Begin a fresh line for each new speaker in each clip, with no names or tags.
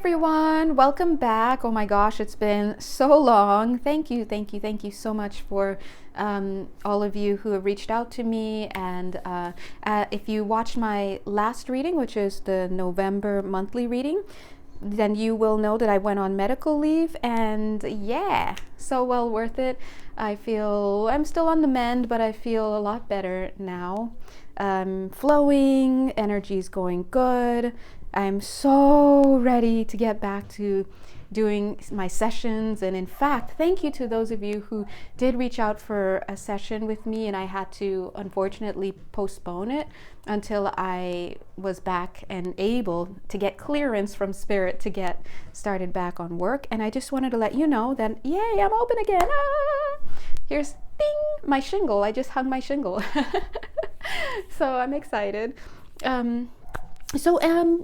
everyone, welcome back. Oh my gosh, it's been so long. Thank you so much for all of you who have reached out to me. And if you watched my last reading, which is the November monthly reading, then you will know that I went on medical leave, and yeah, so well worth it. I feel I'm still on the mend, but I feel a lot better now. Flowing, energy's going good. I'm so ready to get back to doing my sessions. And in fact, thank you to those of you who did reach out for a session with me, and I had to unfortunately postpone it until I was back and able to get clearance from spirit to get started back on work. And I just wanted to let you know that, yay, I'm open again. Here's ding, my shingle. I just hung my shingle. So I'm excited. So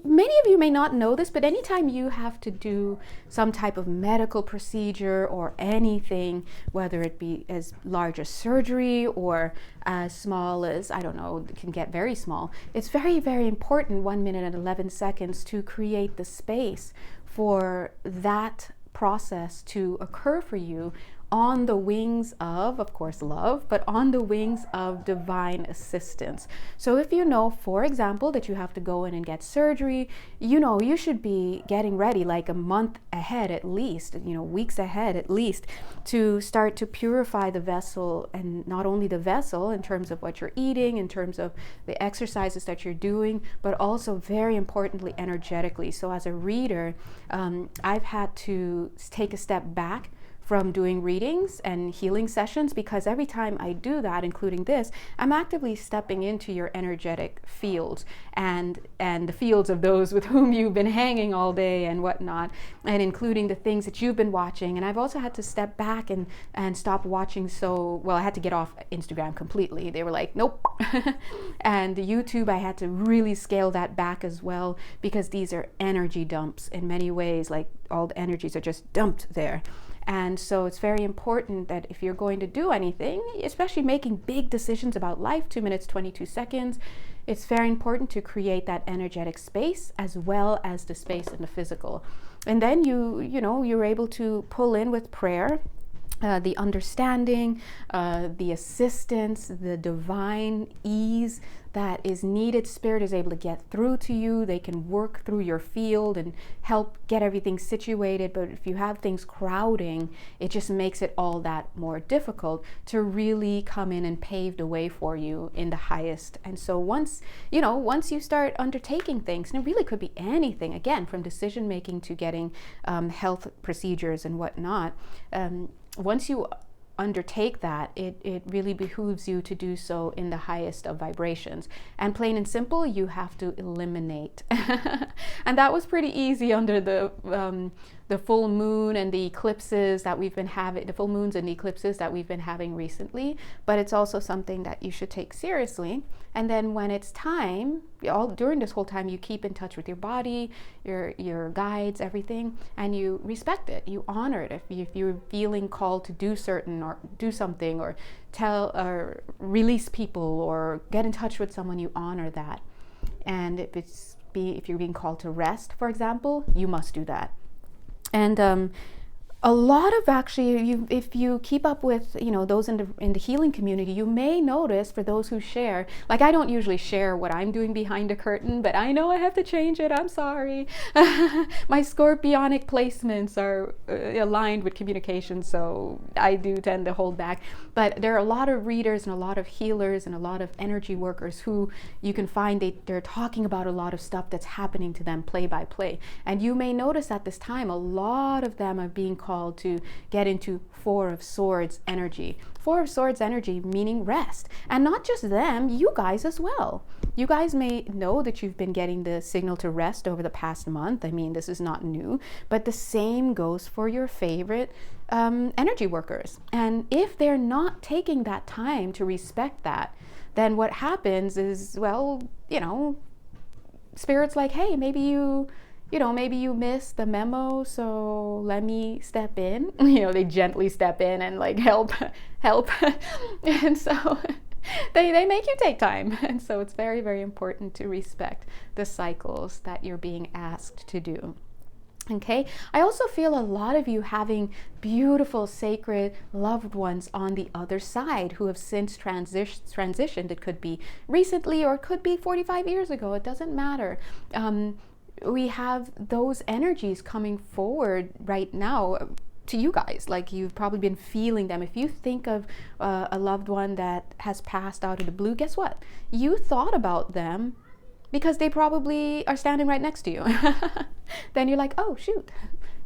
many of you may not know this, but anytime you have to do some type of medical procedure or anything, whether it be as large as surgery or as small as, I don't know, it can get very small, it's very, very important, 1 minute and 11 seconds, to create the space for that process to occur for you on the wings of course, love, but on the wings of divine assistance. So if you know, for example, that you have to go in and get surgery, you know, you should be getting ready like a month ahead at least, you know, weeks ahead at least, to start to purify the vessel. And not only the vessel in terms of what you're eating, in terms of the exercises that you're doing, but also very importantly, energetically. So as a reader, I've had to take a step back from doing readings and healing sessions, because every time I do that, including this, I'm actively stepping into your energetic fields and the fields of those with whom you've been hanging all day and whatnot, and including the things that you've been watching. And I've also had to step back and stop watching. So, well, I had to get off Instagram completely. They were like, nope. And YouTube, I had to really scale that back as well, because these are energy dumps in many ways. Like, all the energies are just dumped there. And so it's very important that if you're going to do anything, especially making big decisions about life, 2 minutes, 22 seconds, it's very important to create that energetic space as well as the space in the physical. And then you're able to pull in with prayer, the understanding, the assistance, the divine ease that is needed. Spirit is able to get through to you. They can work through your field and help get everything situated. But if you have things crowding, it just makes it all that more difficult to really come in and pave the way for you in the highest. And so once you start undertaking things, and it really could be anything, again, from decision making to getting health procedures and whatnot, once you undertake that, it really behooves you to do so in the highest of vibrations. And plain and simple, you have to eliminate. And that was pretty easy under the full moon and the eclipses that we've been having, the full moons and eclipses that we've been having recently. But it's also something that you should take seriously. And then when it's time, during this whole time, you keep in touch with your body, your guides, everything, and you respect it, you honor it. If you're feeling called to do certain or do something, or tell or release people or get in touch with someone, you honor that. And if you're being called to rest, for example, you must do that. And a lot of, actually, if you keep up with those in the healing community, you may notice, for those who share, like, I don't usually share what I'm doing behind a curtain, but I know I have to change it. I'm sorry. My scorpionic placements are aligned with communication, so I do tend to hold back. But there are a lot of readers and a lot of healers and a lot of energy workers who you can find they're talking about a lot of stuff that's happening to them play by play. And you may notice at this time, a lot of them are being called to get into Four of Swords energy. Four of Swords energy meaning rest. And not just them, you guys as well. You guys may know that you've been getting the signal to rest over the past month. I mean, this is not new, but the same goes for your favorite energy workers. And if they're not taking that time to respect that, then what happens is, Spirit's like, hey, maybe you missed the memo, so let me step in. They gently step in and like help. And so they make you take time. And so it's very, very important to respect the cycles that you're being asked to do. Okay, I also feel a lot of you having beautiful, sacred loved ones on the other side who have since transitioned. It could be recently or it could be 45 years ago. It doesn't matter. We have those energies coming forward right now to you guys. Like, you've probably been feeling them. If you think of a loved one that has passed out of the blue, guess what? You thought about them because they probably are standing right next to you. Then you're like, oh, shoot,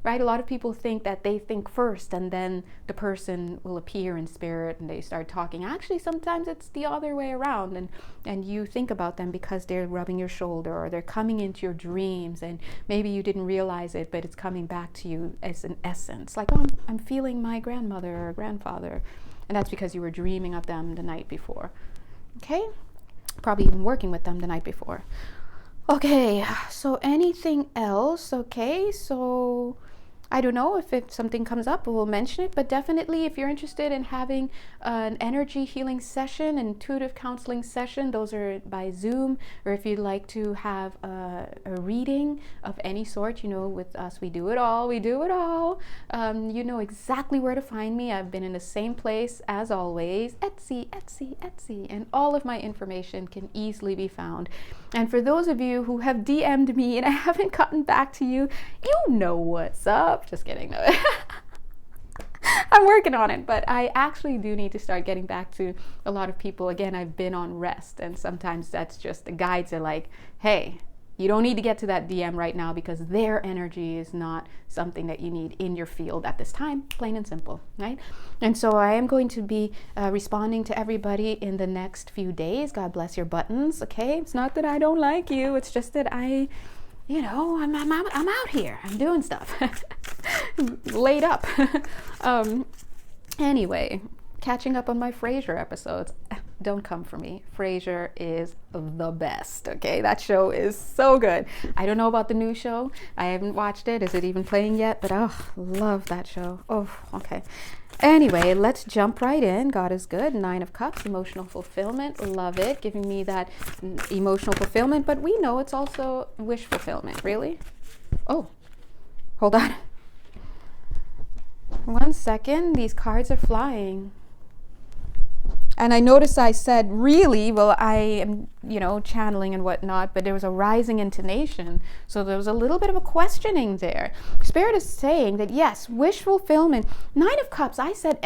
right? A lot of people think that they think first and then the person will appear in spirit and they start talking. Actually, sometimes it's the other way around, and you think about them because they're rubbing your shoulder or they're coming into your dreams, and maybe you didn't realize it, but it's coming back to you as an essence. Like, oh, I'm feeling my grandmother or grandfather. And that's because you were dreaming of them the night before. Okay? Probably even working with them the night before. Okay, so anything else? Okay, so I don't know if something comes up, we'll mention it, but definitely if you're interested in having an energy healing session, intuitive counseling session, those are by Zoom, or if you'd like to have a reading of any sort, you know, with us, we do it all. You know exactly where to find me. I've been in the same place as always, Etsy, and all of my information can easily be found. And for those of you who have DM'd me and I haven't gotten back to you, you know what's up. Just kidding. No. I'm working on it, but I actually do need to start getting back to a lot of people. Again, I've been on rest, and sometimes that's just the guides are like, hey, you don't need to get to that DM right now because their energy is not something that you need in your field at this time, plain and simple, right? And so I am going to be responding to everybody in the next few days. God bless your buttons, okay? It's not that I don't like you. It's just that I'm out here. I'm doing stuff. Laid up. Anyway, catching up on my Frasier episodes. Don't come for me. Frasier is the best, okay? That show is so good. I don't know about the new show. I haven't watched it. Is it even playing yet? But love that show. Oh, okay. Anyway, let's jump right in. God is good. 9 of Cups, emotional fulfillment. Love it. Giving me that emotional fulfillment. But we know it's also wish fulfillment. Really? Oh, hold on. 1 second. These cards are flying. And I noticed I said, really? Well, I am, channeling and whatnot, but there was a rising intonation. So there was a little bit of a questioning there. Spirit is saying that, yes, wish fulfillment. 9 of Cups, I said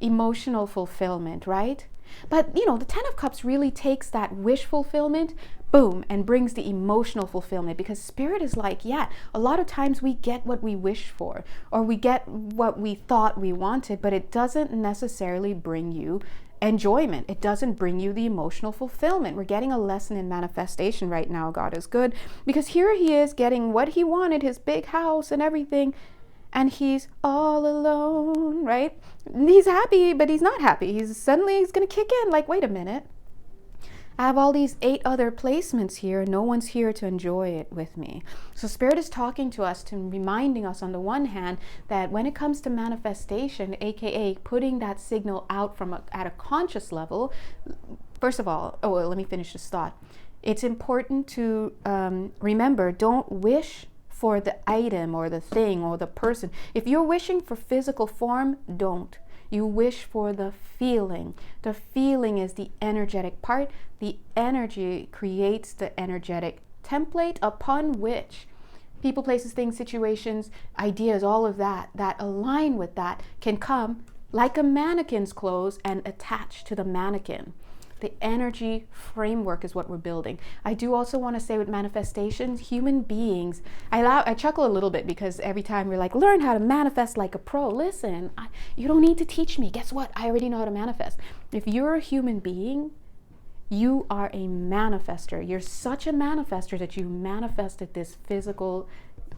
emotional fulfillment, right? But, the 10 of Cups really takes that wish fulfillment, boom, and brings the emotional fulfillment, because Spirit is like, yeah, a lot of times we get what we wish for, or we get what we thought we wanted, but it doesn't necessarily bring you enjoyment. It doesn't bring you the emotional fulfillment. We're getting a lesson in manifestation right now. God is good, because here he is getting what he wanted, his big house and everything, and he's all alone, right? He's happy, but he's not happy. He's going to kick in like, wait a minute. I have all these 8 other placements here. No one's here to enjoy it with me. So Spirit is talking to us, to reminding us on the one hand that when it comes to manifestation, aka putting that signal out at a conscious level, first of all, let me finish this thought. It's important to remember, don't wish for the item or the thing or the person. If you're wishing for physical form, don't. You wish for the feeling. The feeling is the energetic part. The energy creates the energetic template upon which people, places, things, situations, ideas, all of that align with that can come like a mannequin's clothes and attach to the mannequin. The energy framework is what we're building. I do also want to say with manifestations, human beings, I chuckle a little bit because every time we're like, learn how to manifest like a pro. Listen, you don't need to teach me. Guess what? I already know how to manifest. If you're a human being, you are a manifester. You're such a manifester that you manifested this physical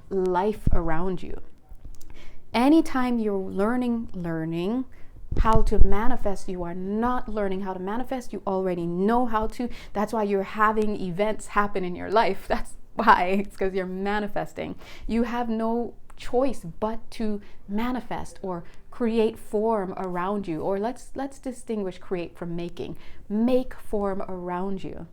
life around you. Anytime you're learning how to manifest, you are not learning how to manifest. You already know how to. That's why you're having events happen in your life. That's why. It's because you're manifesting. You have no choice but to manifest or create form around you. Or let's distinguish create from making. Make form around you.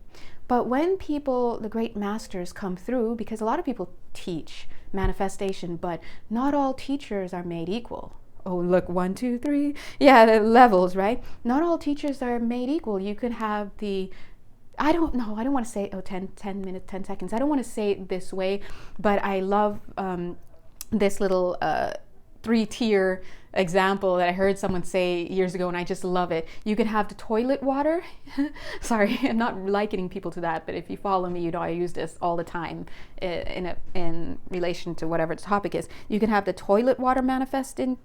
But when people, the great masters, come through, because a lot of people teach manifestation, but not all teachers are made equal. Oh, look, 1, 2, 3. Yeah, the levels, right? Not all teachers are made equal. You can have I don't know, I don't want to say, 10 minutes, 10 seconds. I don't want to say it this way, but I love this little 3-tier example that I heard someone say years ago, and I just love it. You can have the toilet water. Sorry, I'm not likening people to that, but if you follow me, you know I use this all the time in relation to whatever the topic is. You can have the toilet water manifestation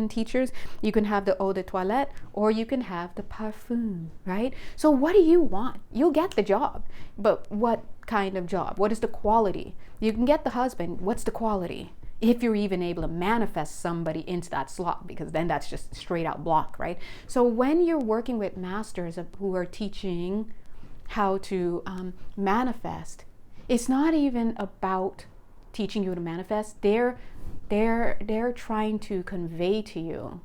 teachers. You can have the eau de toilette, or you can have the parfum, right? So what do you want? You'll get the job, but what kind of job? What is the quality? You can get the husband. What's the quality? If you're even able to manifest somebody into that slot, because then that's just straight out block, right? So when you're working with masters who are teaching how to manifest, it's not even about teaching you to manifest. They're trying to convey to you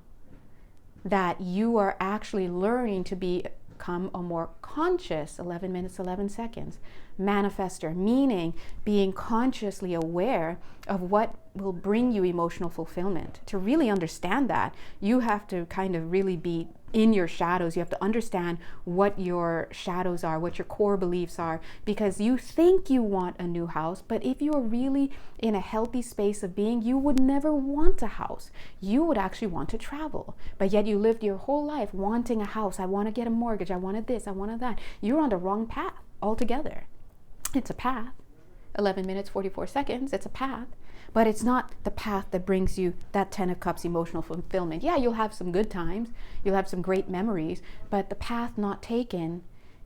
that you are actually learning to become a more conscious 11 minutes, 11 seconds manifestor, meaning being consciously aware of what will bring you emotional fulfillment. To really understand that, you have to kind of really be in your shadows. You have to understand what your shadows are, what your core beliefs are, because you think you want a new house, but if you're really in a healthy space of being, you would never want a house. You would actually want to travel, but yet you lived your whole life wanting a house. I want to get a mortgage. I wanted this. I wanted that. You're on the wrong path altogether. It's a path. 11 minutes, 44 seconds. It's a path. But it's not the path that brings you that 10 of Cups emotional fulfillment. Yeah, you'll have some good times. You'll have some great memories. But the path not taken,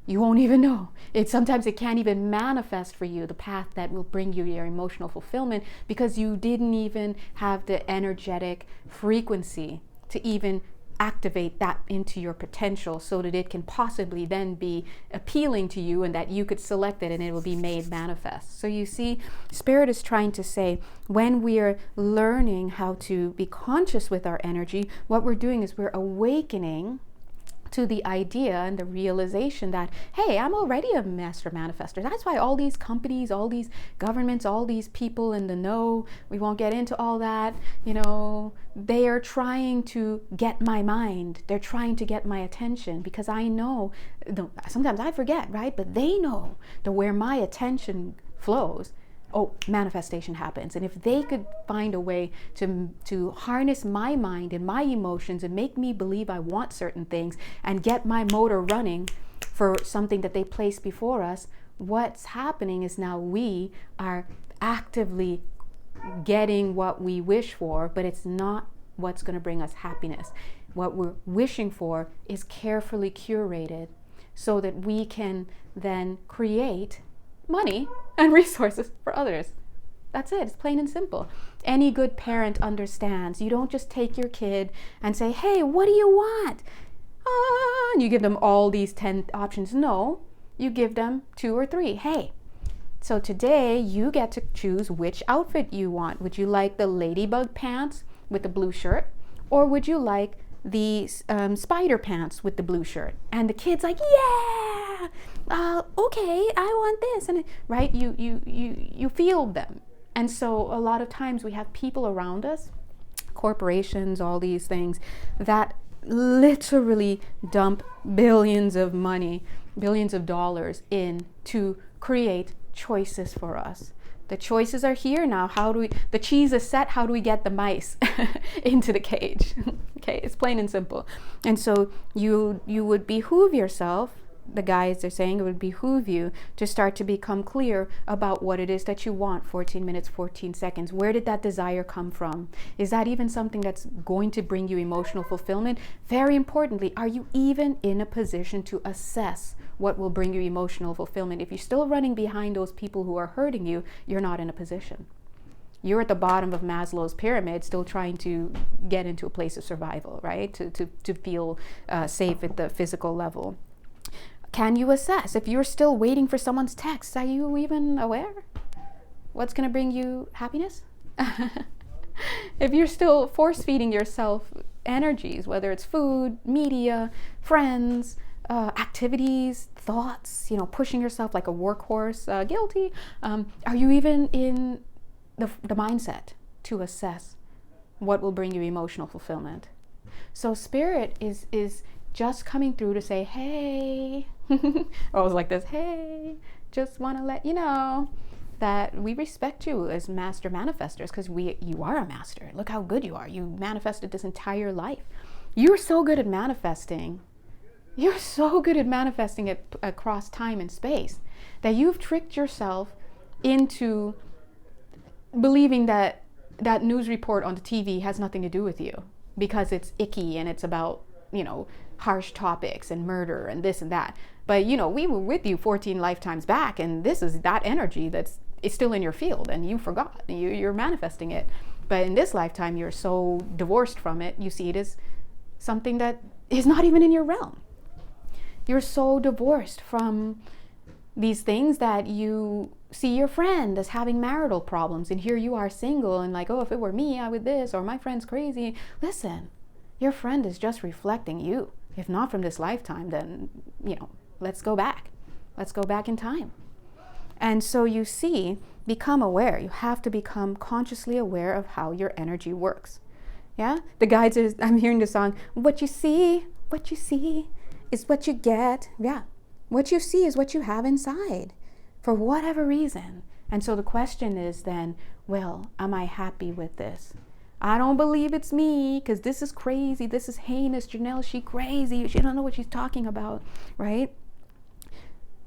you won't even know. Sometimes it can't even manifest for you, the path that will bring you your emotional fulfillment, because you didn't even have the energetic frequency to even activate that into your potential so that it can possibly then be appealing to you and that you could select it and it will be made manifest. So you see, Spirit is trying to say, when we're learning how to be conscious with our energy, what we're doing is we're awakening to the idea and the realization that, hey, I'm already a master manifestor. That's why all these companies, all these governments, all these people in the know, we won't get into all that, they are trying to get my mind. They're trying to get my attention, because I know, sometimes I forget, right? But they know that where my attention flows, manifestation happens. And if they could find a way to harness my mind and my emotions and make me believe I want certain things and get my motor running for something that they place before us, what's happening is now we are actively getting what we wish for, but it's not what's going to bring us happiness. What we're wishing for is carefully curated so that we can then create money and resources for others. That's it. It's plain and simple. Any good parent understands. You don't just take your kid and say, hey, what do you want? And you give them all these 10 options. No, you give them 2 or 3. Hey, so today you get to choose which outfit you want. Would you like the ladybug pants with the blue shirt? Or would you like the spider pants with the blue shirt? And the kid's like, yeah, okay, I want this. And right, you feel them. And so a lot of times we have people around us, corporations, all these things, that literally dump billions of money, billions of dollars in to create choices for us. The choices are here now. The cheese is set, how do we get the mice into the cage? Okay, it's plain and simple. And so you would behoove yourself, the guys are saying, it would behoove you to start to become clear about what it is that you want. 14 minutes, 14 seconds. Where did that desire come from? Is that even something that's going to bring you emotional fulfillment? Very importantly, are you even in a position to assess what will bring you emotional fulfillment? If you're still running behind those people who are hurting you, you're not in a position. You're at the bottom of Maslow's pyramid, still trying to get into a place of survival, right? To feel safe at the physical level. Can you assess? If you're still waiting for someone's text, are you even aware? What's going to bring you happiness? If you're still force feeding yourself energies, whether it's food, media, friends, activities, thoughts, pushing yourself like a workhorse, guilty? Are you even in the mindset to assess what will bring you emotional fulfillment? So spirit is just coming through to say, hey, I was like this, hey, just want to let you know that we respect you as master manifestors, because you are a master. Look how good you are. You manifested this entire life. You're so good at manifesting. You're so good at manifesting it across time and space that you've tricked yourself into believing that news report on the TV has nothing to do with you because it's icky and it's about, harsh topics and murder and this and that. But, we were with you 14 lifetimes back, and this is that energy it's still in your field, and you forgot. You're manifesting it. But in this lifetime, you're so divorced from it, you see it as something that is not even in your realm. You're so divorced from these things that you see your friend as having marital problems, and here you are single and like, oh, if it were me, I would this, or my friend's crazy. Listen, your friend is just reflecting you. If not from this lifetime, then, let's go back. Let's go back in time. And so you see, become aware. You have to become consciously aware of how your energy works. Yeah? The guides are, I'm hearing the song, what you see is what you get. Yeah. What you see is what you have inside, for whatever reason. And so the question is then, well, am I happy with this? I don't believe it's me, because this is crazy. This is heinous. Janelle, she crazy. She don't know what she's talking about, right?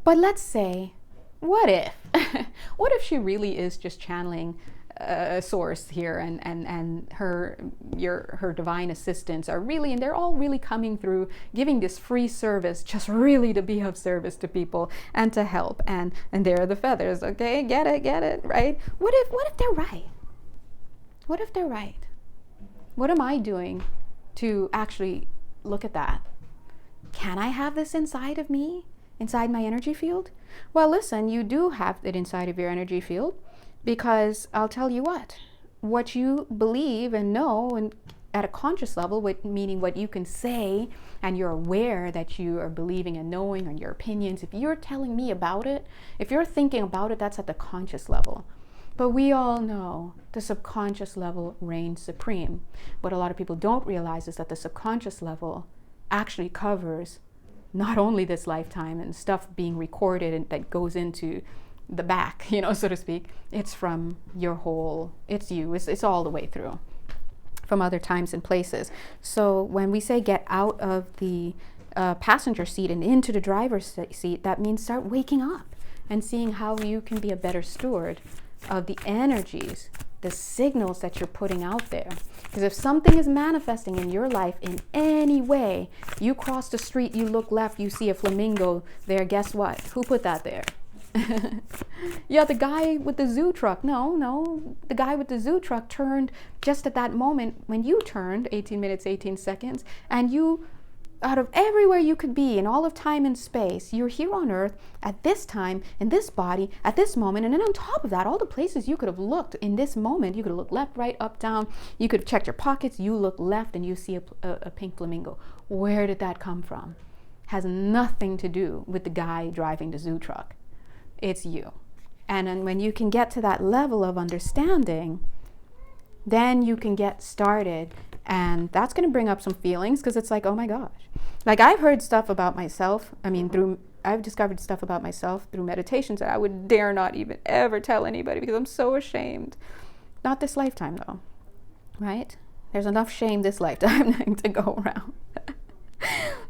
But let's say, what if? What if she really is just channeling a source here, and her divine assistants are really, and they're all really coming through, giving this free service, just really to be of service to people and to help, and there are the feathers, okay, get it, right? What if they're right? What if they're right? What am I doing to actually look at that? Can I have this inside of me, inside my energy field? Well, listen, you do have it inside of your energy field, because I'll tell you what you believe and know, and at a conscious level, meaning what you can say and you're aware that you are believing and knowing, and your opinions, if you're telling me about it, if you're thinking about it, that's at the conscious level. But we all know the subconscious level reigns supreme. What a lot of people don't realize is that the subconscious level actually covers not only this lifetime and stuff being recorded and that goes into the back, so to speak. It's from your whole, it's you, it's all the way through from other times and places. So when we say get out of the passenger seat and into the driver's seat, that means start waking up and seeing how you can be a better steward of the energies, the signals that you're putting out there. Because if something is manifesting in your life in any way, you cross the street, you look left, you see a flamingo there, guess what? Who put that there? Yeah, the guy with the zoo truck. No, the guy with the zoo truck turned just at that moment when you turned, 18 minutes, 18 seconds, and you, out of everywhere you could be in all of time and space, you're here on earth at this time, in this body, at this moment, and then on top of that, all the places you could have looked in this moment, you could have looked left, right, up, down, you could have checked your pockets, you look left and you see a pink flamingo. Where did that come from? Has nothing to do with the guy driving the zoo truck. It's you. And then when you can get to that level of understanding, then you can get started. And that's going to bring up some feelings, because it's like, oh my gosh. Like, I've heard stuff about myself. I've discovered stuff about myself through meditations that I would dare not even ever tell anybody, because I'm so ashamed. Not this lifetime though, right? There's enough shame this lifetime to go around.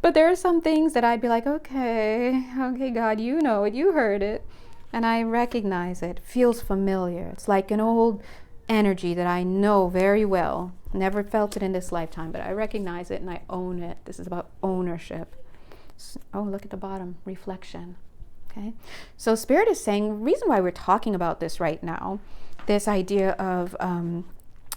But there are some things that I'd be like, okay, God, you know it, you heard it. And I recognize it, feels familiar. It's like an old energy that I know very well. Never felt it in this lifetime, but I recognize it and I own it. This is about ownership. Oh, look at the bottom, reflection. Okay. So Spirit is saying, reason why we're talking about this right now, this idea of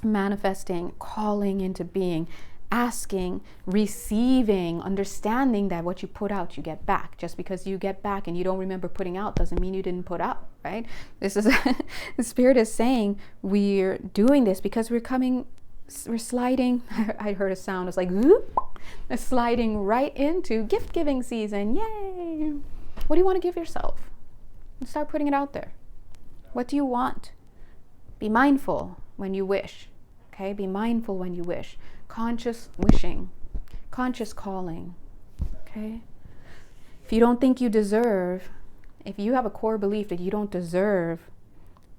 manifesting, calling into being, asking, receiving, understanding that what you put out, you get back. Just because you get back and you don't remember putting out doesn't mean you didn't put out, right? This is, the Spirit is saying we're doing this because we're coming we're sliding, I heard a sound, it's like, whoop, sliding right into gift giving season. Yay! What do you want to give yourself? Start putting it out there. What do you want? Be mindful when you wish. Okay, be mindful when you wish. Conscious wishing, conscious calling. Okay, if you don't think you deserve, if you have a core belief that you don't deserve,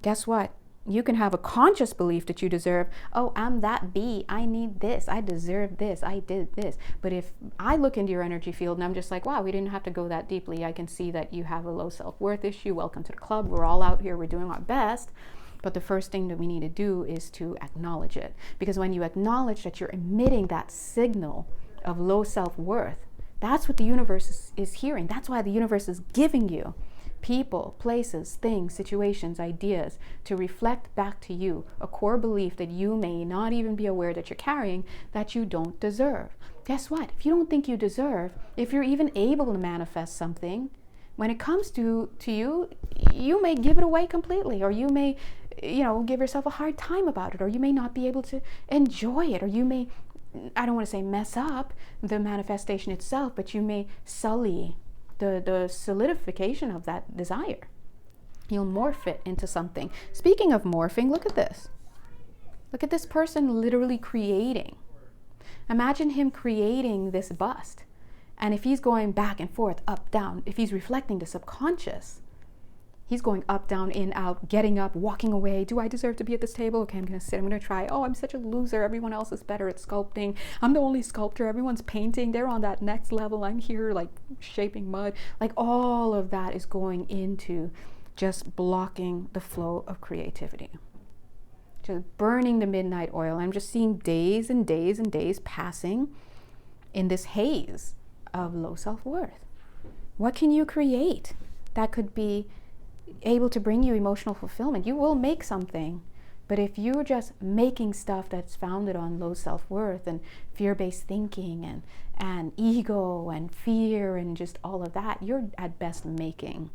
guess what? You can have a conscious belief that you deserve. Oh, I'm that bee. I need this. I deserve this. I did this. But if I look into your energy field and I'm just like, wow, we didn't have to go that deeply. I can see that you have a low self-worth issue. Welcome to the club. We're all out here. We're doing our best. But the first thing that we need to do is to acknowledge it. Because when you acknowledge that you're emitting that signal of low self-worth, that's what the universe is hearing. That's why the universe is giving you people, places, things, situations, ideas to reflect back to you a core belief that you may not even be aware that you're carrying, that you don't deserve. Guess what? If you don't think you deserve, if you're even able to manifest something, when it comes to you, you may give it away completely, or you may, give yourself a hard time about it, or you may not be able to enjoy it, or you may, I don't want to say mess up the manifestation itself, but you may sully the solidification of that desire. You'll morph it into something. Speaking of morphing, look at this. Look at this person literally creating. Imagine him creating this bust. And if he's going back and forth, up, down, if he's reflecting the subconscious, he's going up, down, in, out, getting up, walking away. Do I deserve to be at this table? Okay, I'm going to sit. I'm going to try. Oh, I'm such a loser. Everyone else is better at sculpting. I'm the only sculptor. Everyone's painting. They're on that next level. I'm here like shaping mud. Like all of that is going into just blocking the flow of creativity. Just burning the midnight oil. I'm just seeing days and days and days passing in this haze of low self-worth. What can you create that could be able to bring you emotional fulfillment? You will make something, but if you're just making stuff that's founded on low self-worth and fear-based thinking and ego and fear and just all of that, you're at best making.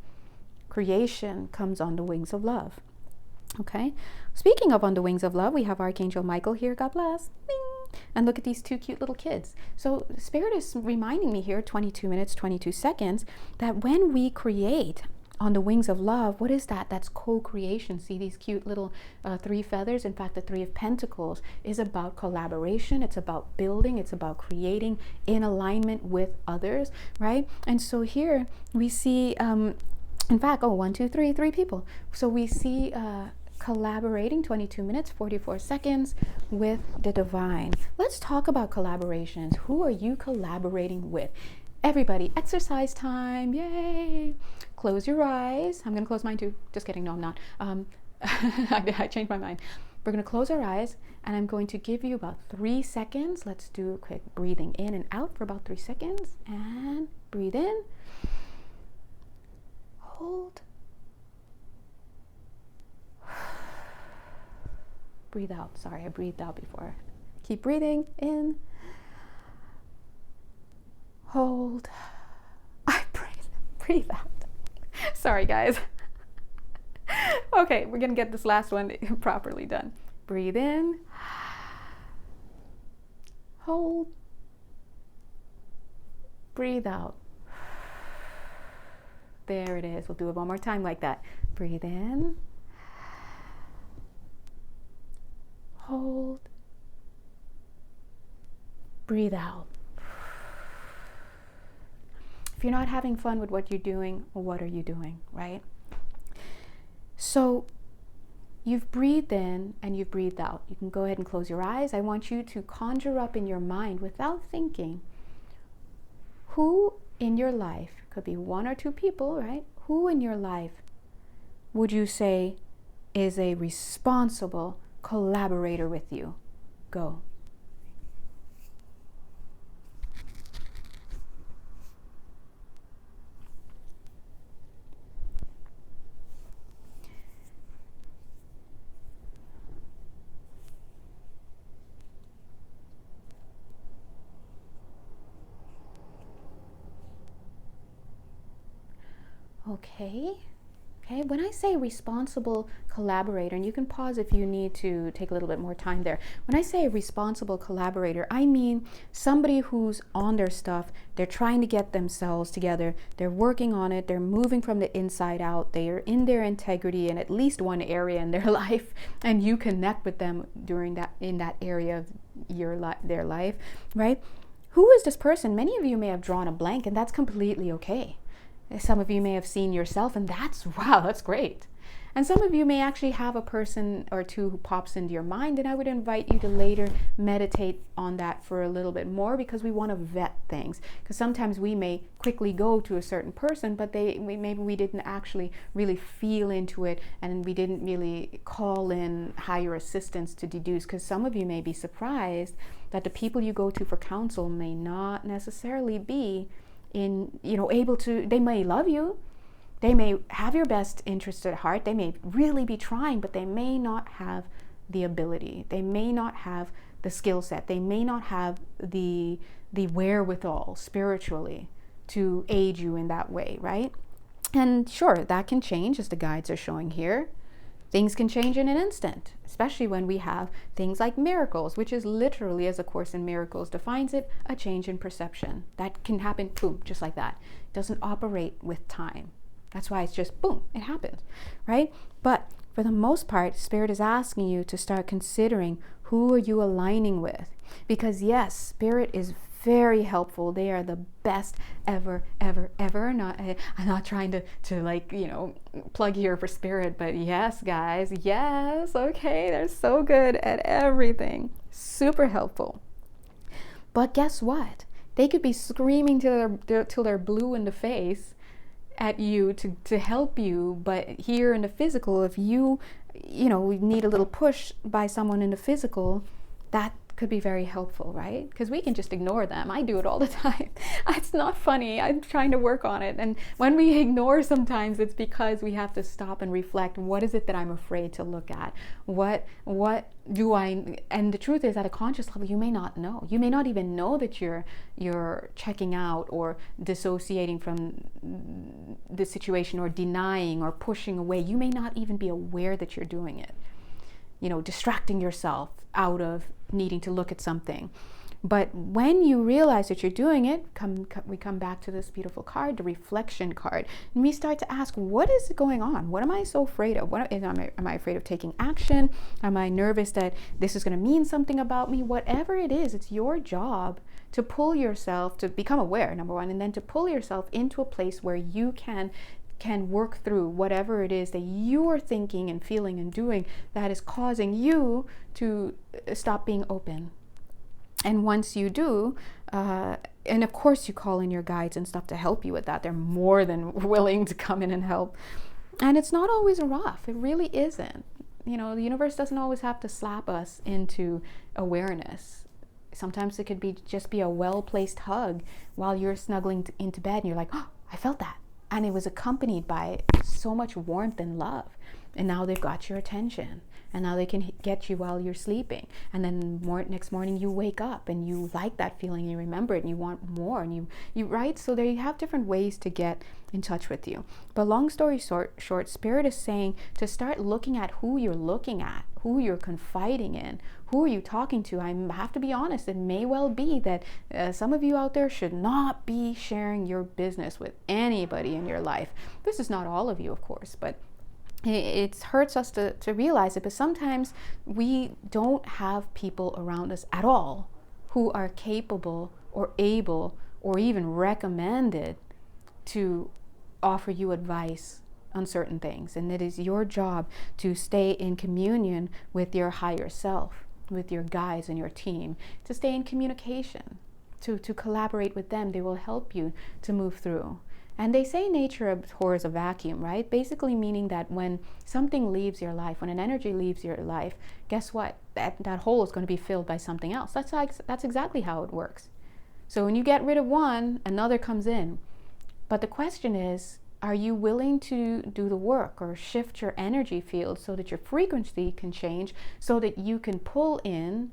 Creation comes on the wings of love. Okay, speaking of on the wings of love, we have Archangel Michael here. God bless. Bing. And look at these two cute little kids. So Spirit is reminding me here, 22 minutes, 22 seconds, that when we create on the wings of love, what is that? That's co-creation. See these cute little 3 feathers? In fact, the 3 of Pentacles is about collaboration. It's about building. It's about creating in alignment with others, right? And so here we see, in fact, 1, 2, 3, 3 people. So we see collaborating 22 minutes, 44 seconds with the divine. Let's talk about collaborations. Who are you collaborating with? Everybody, exercise time. Yay. Close your eyes. I'm going to close mine too. Just kidding. No, I'm not. I changed my mind. We're going to close our eyes and I'm going to give you about 3 seconds. Let's do a quick breathing in and out for about 3 seconds. And breathe in. Hold. Breathe out. Sorry, I breathed out before. Keep breathing in. Hold. I breathe out. Sorry, guys. Okay, we're going to get this last one properly done. Breathe in. Hold. Breathe out. There it is. We'll do it one more time like that. Breathe in. Hold. Breathe out. If you're not having fun with what you're doing, what are you doing, right? So you've breathed in and you've breathed out. You can go ahead and close your eyes. I want you to conjure up in your mind without thinking, who in your life, could be 1 or 2 people, right? Who in your life would you say is a responsible collaborator with you? Go. Okay, Okay, when I say responsible collaborator, and you can pause if you need to take a little bit more time there. When I say a responsible collaborator, I mean somebody who's on their stuff, they're trying to get themselves together, they're working on it, they're moving from the inside out, they are in their integrity in at least one area in their life, and you connect with them in that area of their life, right? Who is this person? Many of you may have drawn a blank, and that's completely okay. Some of you may have seen yourself, and wow, that's great. And some of you may actually have a person or two who pops into your mind, and I would invite you to later meditate on that for a little bit more, because we want to vet things. Because sometimes we may quickly go to a certain person, but maybe we didn't actually really feel into it, and we didn't really call in higher assistance to deduce. Because some of you may be surprised that the people you go to for counsel may not necessarily be able to. They may love you, they may have your best interest at heart, they may really be trying, but they may not have the ability, they may not have the skill set, they may not have the wherewithal spiritually to aid you in that way, right? And sure, that can change, as the guides are showing here. Things can change in an instant, especially when we have things like miracles, which is literally, as A Course in Miracles defines it, a change in perception. That can happen, boom, just like that. It doesn't operate with time. That's why it's just boom, it happens, right? But for the most part, Spirit is asking you to start considering, who are you aligning with? Because yes, Spirit is very helpful. They are the best ever. I'm not trying to plug here for Spirit, but yes, guys, yes, okay, they're so good at everything. Super helpful. But guess what? They could be screaming till they're blue in the face at you to help you, but here in the physical, if you need a little push by someone in the physical, that could be very helpful, right? Because we can just ignore them. I do it all the time. It's not funny. I'm trying to work on it. And when we ignore, sometimes it's because we have to stop and reflect. What is it that I'm afraid to look at? What do I? And the truth is, at a conscious level, you may not know. You may not even know that you're checking out or dissociating from the situation, or denying or pushing away. You may not even be aware that you're doing it. Distracting yourself out of needing to look at something. But when you realize that you're doing it, we come back to this beautiful card, the reflection card, and we start to ask, what is going on? What am I so afraid of? Am I afraid of taking action? Am I nervous that this is going to mean something about me? Whatever it is, it's your job to pull yourself, to become aware, number one, and then to pull yourself into a place where you can work through whatever it is that you are thinking and feeling and doing that is causing you to stop being open. And once you do, and of course you call in your guides and stuff to help you with that. They're more than willing to come in and help. And it's not always rough. It really isn't. The universe doesn't always have to slap us into awareness. Sometimes it could just be a well-placed hug while you're snuggling into bed, and you're like, oh, I felt that. And it was accompanied by so much warmth and love. And now they've got your attention. And now they can get you while you're sleeping. And then next morning you wake up and you like that feeling, you remember it, and you want more. And you right? So there you have different ways to get in touch with you. But long story short, Spirit is saying to start looking at who you're looking at, who you're confiding in, who are you talking to. I have to be honest, it may well be that some of you out there should not be sharing your business with anybody in your life. This is not all of you, of course, but it hurts us to realize it. But sometimes we don't have people around us at all who are capable or able or even recommended to offer you advice on certain things. And it is your job to stay in communion with your higher self, with your guides and your team, to stay in communication, to collaborate with them. They will help you to move through. And they say nature abhors a vacuum, right? Basically meaning that when something leaves your life, when an energy leaves your life, guess what? That hole is going to be filled by something else. That's exactly how it works. So when you get rid of one, another comes in. But the question is, are you willing to do the work or shift your energy field so that your frequency can change, so that you can pull in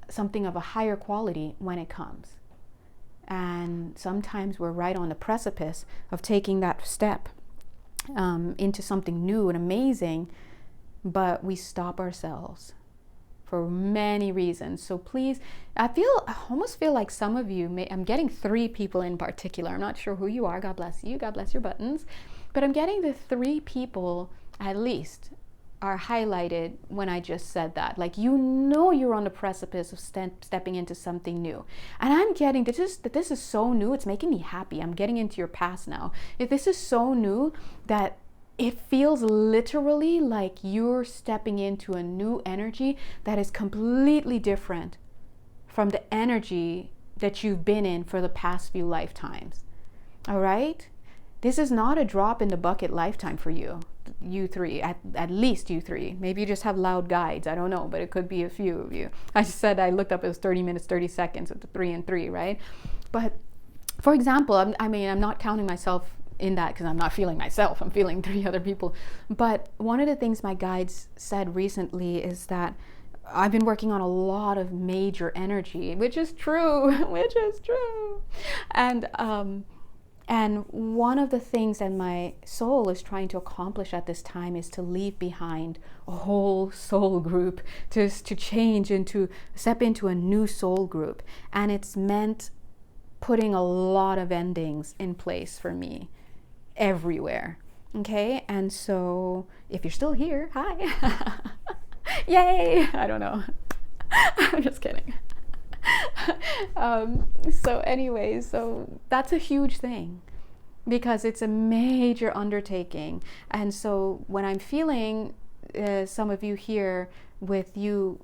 something of a higher quality when it comes? And sometimes we're right on the precipice of taking that step. into something new and amazing, but we stop ourselves for many reasons. So please, I almost feel like some of you I'm getting 3 people in particular. I'm not sure who you are. God bless you. God bless your buttons. But I'm getting the 3 people at least are highlighted when I just said that. Like, you're on the precipice of stepping into something new. And I'm getting this is so new, it's making me happy. I'm getting into your past now. If this is so new that it feels literally like you're stepping into a new energy that is completely different from the energy that you've been in for the past few lifetimes. All right? This is not a drop in the bucket lifetime for you 3, at least you 3. Maybe you just have loud guides. I don't know, but it could be a few of you. I just said I looked up, it was 30 minutes, 30 seconds at the 3 and 3, right? But for example, I'm not counting myself in that because I'm not feeling myself. I'm feeling 3 other people. But one of the things my guides said recently is that I've been working on a lot of major energy, which is true, And one of the things that my soul is trying to accomplish at this time is to leave behind a whole soul group, to step into a new soul group. And it's meant putting a lot of endings in place for me everywhere. Okay? And so if you're still here, hi. Yay! I don't know. I'm just kidding. So that's a huge thing because it's a major undertaking. And so when I'm feeling some of you here with you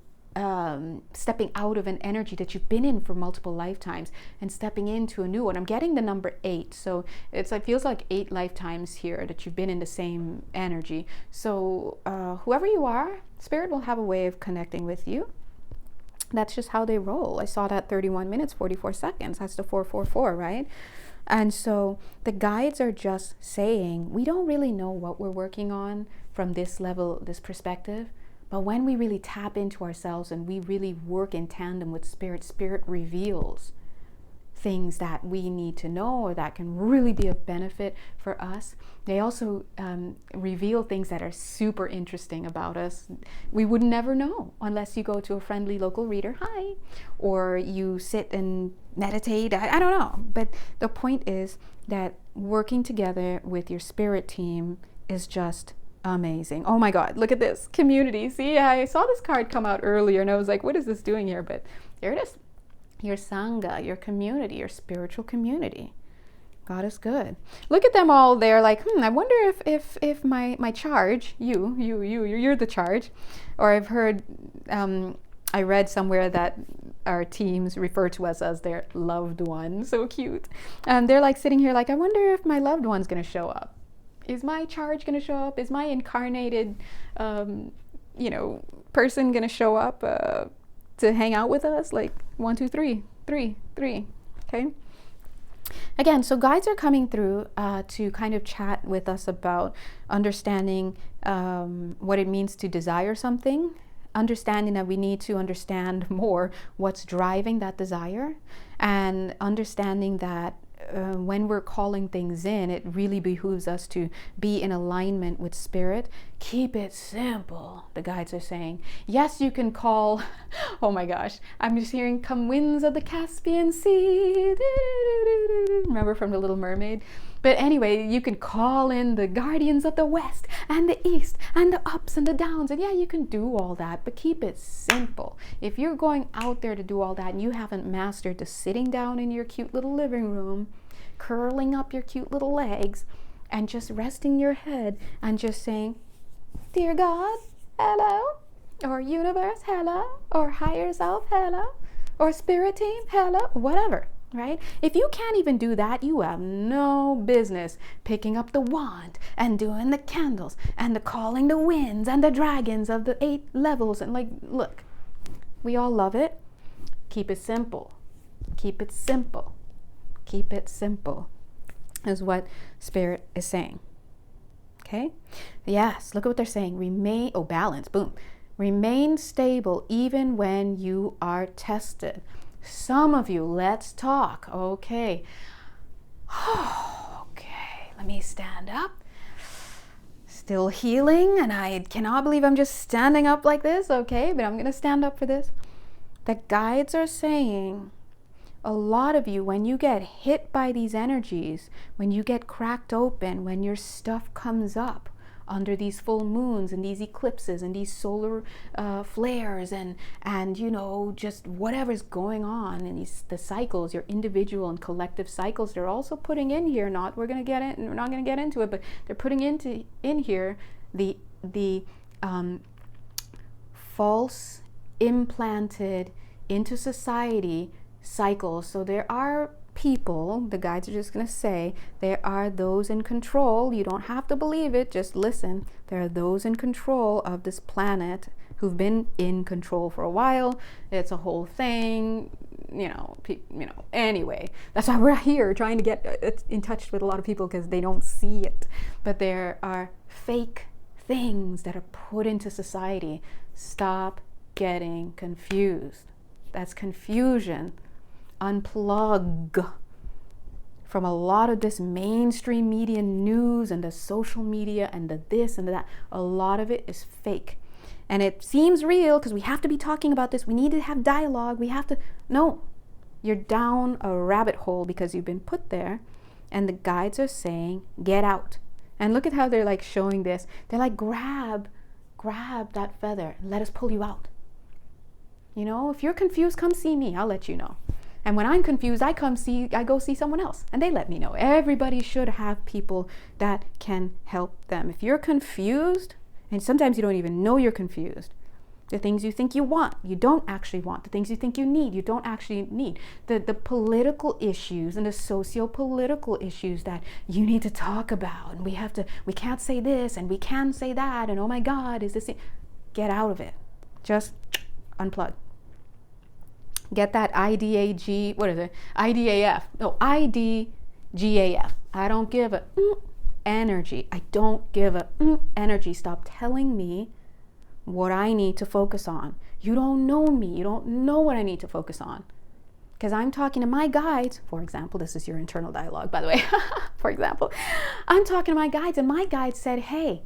stepping out of an energy that you've been in for multiple lifetimes and stepping into a new one, I'm getting the number 8. So it feels like 8 lifetimes here that you've been in the same energy. So whoever you are, Spirit will have a way of connecting with you. That's just how they roll. I saw that 31 minutes, 44 seconds. That's the 444, right? And so the guides are just saying, we don't really know what we're working on from this level, this perspective. But when we really tap into ourselves and we really work in tandem with Spirit, Spirit reveals things that we need to know or that can really be of benefit for us. They also reveal things that are super interesting about us. We would never know unless you go to a friendly local reader, hi, or you sit and meditate. I don't know. But the point is that working together with your spirit team is just amazing. Oh my God, look at this community. See, I saw this card come out earlier and I was like, what is this doing here? But here it is. Your Sangha, your community, your spiritual community. God is good. Look at them all there like, I wonder if my charge, you're the charge. Or I've heard, I read somewhere that our teams refer to us as their loved one. So cute. And they're like sitting here like, I wonder if my loved one's going to show up. Is my charge going to show up? Is my incarnated, person going to show up to hang out with us? Like 1, 2, 3, 3, 3. Okay. Again, so guides are coming through to kind of chat with us about understanding what it means to desire something, understanding that we need to understand more what's driving that desire, and understanding that when we're calling things in, it really behooves us to be in alignment with Spirit. Keep it simple, the guides are saying. Yes, you can call, oh my gosh, I'm just hearing, come winds of the Caspian Sea. Remember from The Little Mermaid? But anyway, you can call in the guardians of the west and the east and the ups and the downs. And yeah, you can do all that, but keep it simple. If you're going out there to do all that and you haven't mastered the sitting down in your cute little living room, curling up your cute little legs and just resting your head and just saying, Dear God, hello, or universe, hello, or higher self, hello, or spirit team, hello, whatever. Right? If you can't even do that, you have no business picking up the wand and doing the candles and the calling the winds and the dragons of the 8 levels. And like, look, we all love it. Keep it simple. Keep it simple. Keep it simple is what Spirit is saying. Okay? Yes, look at what they're saying. Balance, boom. Remain stable even when you are tested. Some of you, let's talk. Okay. Okay, let me stand up. still healing, and I cannot believe I'm just standing up like this. Okay, but I'm going to stand up for this. The guides are saying, a lot of you, when you get hit by these energies, when you get cracked open, when your stuff comes up under these full moons and these eclipses and these solar flares and you know, just whatever's going on in the cycles, your individual and collective cycles, they're also putting in here, we're not going to get into it, but they're putting in here the false implanted into society cycles. So there are people, the guides are just going to say, there are those in control. You don't have to believe it, just listen. There are those in control of this planet who've been in control for a while. It's a whole thing, anyway. That's why we're here trying to get in touch with a lot of people, because they don't see it. But there are fake things that are put into society. Stop getting confused. That's confusion. Unplug from a lot of this mainstream media news and the social media and the this and the that. A lot of it is fake. And it seems real because we have to be talking about this. We need to have dialogue. No, you're down a rabbit hole because you've been put there. And the guides are saying, get out. And look at how they're like showing this. They're like, grab that feather and let us pull you out. If you're confused, come see me. I'll let you know. And when I'm confused, I go see someone else and they let me know. Everybody should have people that can help them. If you're confused, and sometimes you don't even know you're confused, the things you think you want, you don't actually want. The things you think you need, you don't actually need. The political issues and the socio-political issues that you need to talk about. And we can't say this and we can say that. And oh my God, is this it? Get out of it. Just unplug. Get that IDAG, what is it? IDAF. No, IDGAF. I don't give a energy. I don't give a energy. Stop telling me what I need to focus on. You don't know me. You don't know what I need to focus on. Because I'm talking to my guides. For example, this is your internal dialogue, by the way. For example, I'm talking to my guides, and my guides said, hey,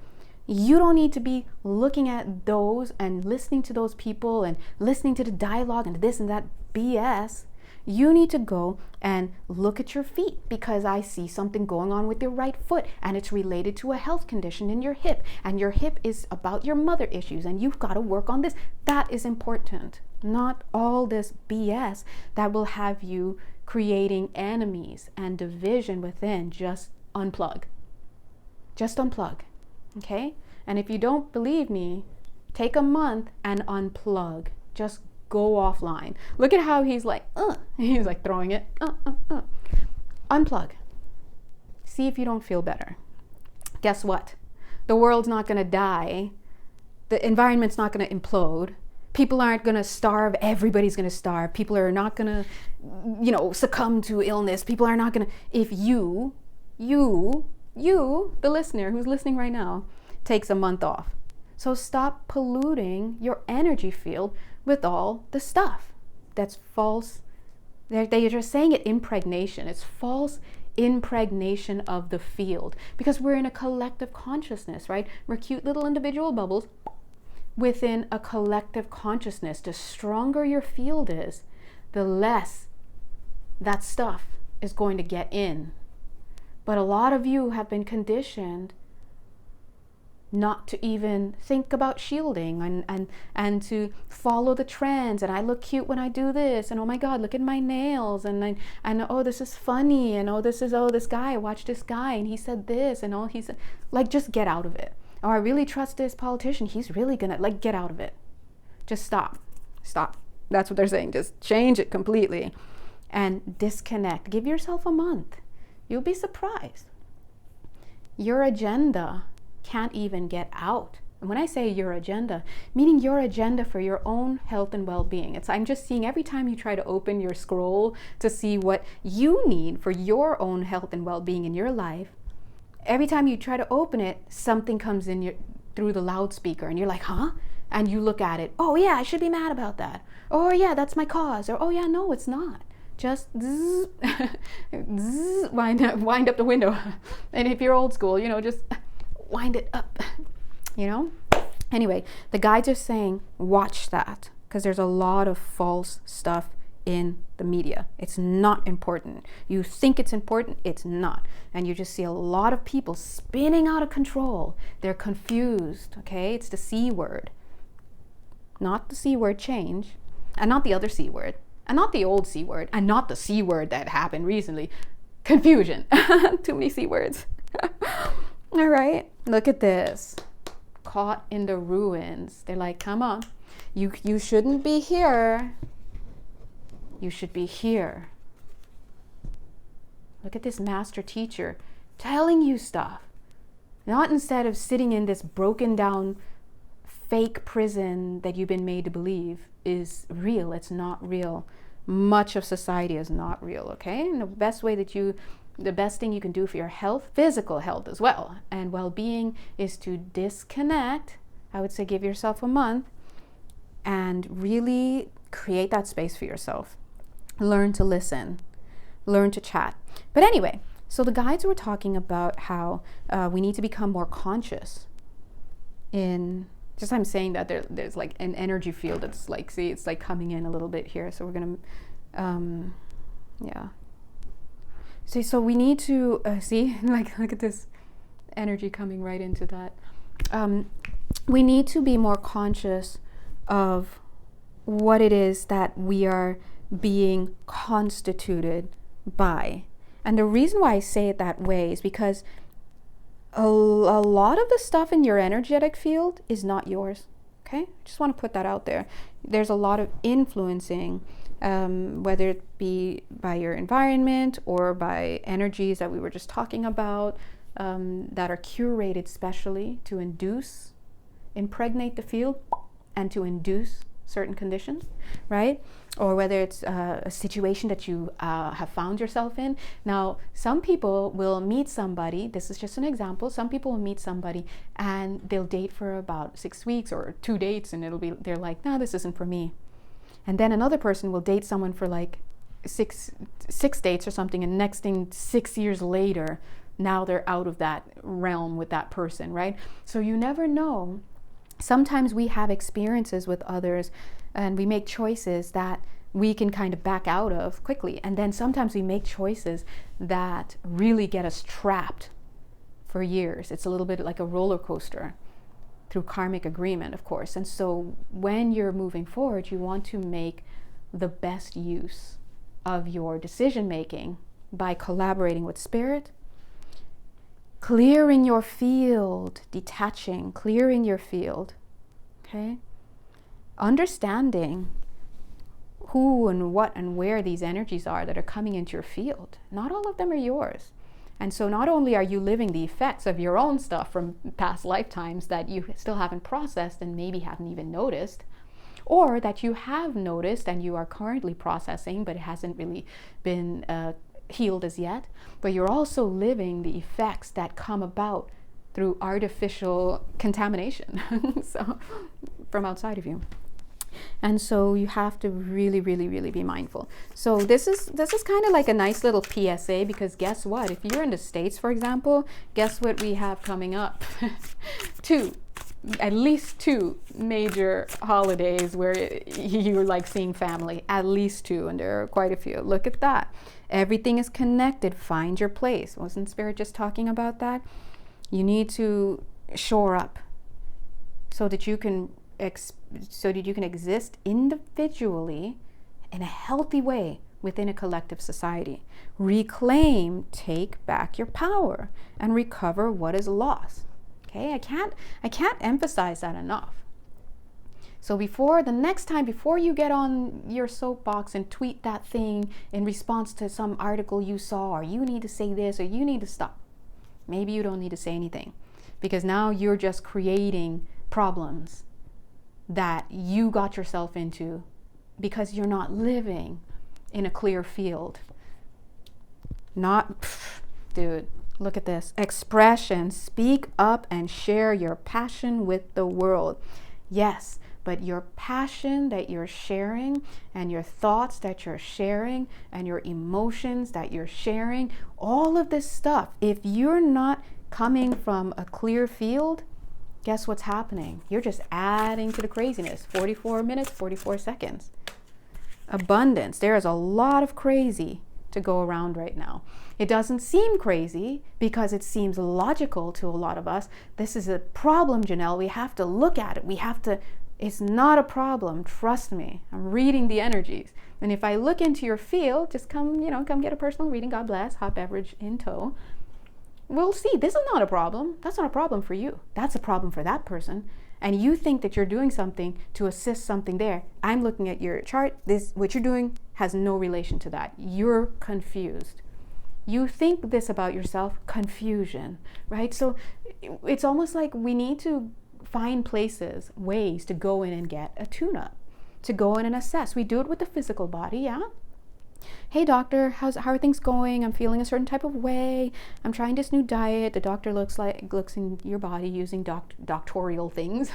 you don't need to be looking at those and listening to those people and listening to the dialogue and this and that BS. You need to go and look at your feet, because I see something going on with your right foot and it's related to a health condition in your hip, and your hip is about your mother issues and you've got to work on this. That is important. Not all this BS that will have you creating enemies and division within. Just unplug. Just unplug. Okay? And if you don't believe me, take a month and unplug. Just go offline. Look at how he's like, he's like throwing it. Unplug. See if you don't feel better. Guess what? The world's not going to die. The environment's not going to implode. People aren't going to starve. Everybody's going to starve. People are not going to, succumb to illness. People are not going to, if you, the listener who's listening right now, takes a month off. So stop polluting your energy field with all the stuff that's false. They're just saying it impregnation. It's false impregnation of the field, because we're in a collective consciousness, right? We're cute little individual bubbles within a collective consciousness. The stronger your field is, the less that stuff is going to get in. But a lot of you have been conditioned not to even think about shielding and to follow the trends. And I look cute when I do this. And oh my God, look at my nails. And oh, this is funny. And this guy, I watched this guy and he said this. And he said, just get out of it. Oh, I really trust this politician. He's really gonna, get out of it. Just stop. That's what they're saying. Just change it completely and disconnect. Give yourself a month. You'll be surprised. Your agenda can't even get out. And when I say your agenda, meaning your agenda for your own health and well-being. I'm just seeing every time you try to open your scroll to see what you need for your own health and well-being in your life, every time you try to open it, something comes in through the loudspeaker and you're like, huh? And you look at it. Oh yeah, I should be mad about that. Or yeah, that's my cause. Or oh yeah, no, it's not. Just zzz, zzz, wind up the window. And if you're old school, just wind it up, you know? Anyway, the guides are saying, watch that, because there's a lot of false stuff in the media. It's not important. You think it's important, it's not. And you just see a lot of people spinning out of control. They're confused, okay? It's the C word. Not the C word change, and not the other C word, and not the old C word, and not the C word that happened recently. Confusion. Too many C words. All right, look at this. Caught in the ruins. They're like, come on, you shouldn't be here. You should be here. Look at this master teacher telling you stuff. Not instead of sitting in this broken down fake prison that you've been made to believe is real. It's not real. Much of society is not real, okay? And the best thing you can do for your health, physical health as well, and well-being, is to disconnect. I would say give yourself a month and really create that space for yourself. Learn to listen, learn to chat. But anyway, so the guides were talking about how we need to become more conscious in, just I'm saying that there's like an energy field that's like, see, it's like coming in a little bit here. So we're going to, yeah. See, so we need to, see, like, look at this energy coming right into that. We need to be more conscious of what it is that we are being constituted by. And the reason why I say it that way is because a lot of the stuff in your energetic field is not yours. Okay, just want to put that out there. There's a lot of influencing, whether it be by your environment or by energies that we were just talking about, that are curated specially to impregnate the field and to induce certain conditions, right? Or whether it's a situation that you have found yourself in. Now, some people will meet somebody, this is just an example, some people will meet somebody and they'll date for about 6 weeks or 2 dates, and they're like, no, this isn't for me. And then another person will date someone for like six dates or something, and next thing, 6 years later, now they're out of that realm with that person, right? So you never know. Sometimes we have experiences with others and we make choices that we can kind of back out of quickly. And then sometimes we make choices that really get us trapped for years. It's a little bit like a roller coaster through karmic agreement, of course. And so when you're moving forward, you want to make the best use of your decision making by collaborating with spirit, clearing your field, detaching, clearing your field, okay? Understanding who and what and where these energies are that are coming into your field. Not all of them are yours. And so not only are you living the effects of your own stuff from past lifetimes that you still haven't processed and maybe haven't even noticed, or that you have noticed and you are currently processing, but it hasn't really been healed as yet, but you're also living the effects that come about through artificial contamination so from outside of you. And so you have to really, really, really be mindful. So this is kind of like a nice little PSA, because guess what? If you're in the States, for example, guess what we have coming up? At least two major holidays where you're like seeing family, at least two, and there are quite a few. Look at that. Everything is connected. Find your place. Wasn't Spirit just talking about that? You need to shore up so that you can exist individually in a healthy way within a collective society. Reclaim, take back your power, and recover what is lost. Okay, I can't emphasize that enough. So the next time, before you get on your soapbox and tweet that thing in response to some article you saw, or you need to say this, or you need to stop. Maybe you don't need to say anything, because now you're just creating problems that you got yourself into because you're not living in a clear field. Dude, look at this. Expression. Speak up and share your passion with the world. Yes, but your passion that you're sharing, and your thoughts that you're sharing, and your emotions that you're sharing, all of this stuff, if you're not coming from a clear field, guess what's happening? You're just adding to the craziness. 44 minutes, 44 seconds. Abundance. There is a lot of crazy to go around right now. It doesn't seem crazy because it seems logical to a lot of us. This is a problem, Janelle. We have to look at it. It's not a problem. Trust me. I'm reading the energies. And if I look into your field, just come get a personal reading. God bless. Hot beverage in tow. We'll see. This is not a problem. That's not a problem for you. That's a problem for that person. And you think that you're doing something to assist something there. I'm looking at your chart. What you're doing has no relation to that. You're confused. You think this about yourself, confusion, right? So it's almost like we need to find places, ways to go in and get a tune-up, to go in and assess. We do it with the physical body, yeah? Hey doctor, how are things going? I'm feeling a certain type of way. I'm trying this new diet. The doctor looks in your body using doctorial things.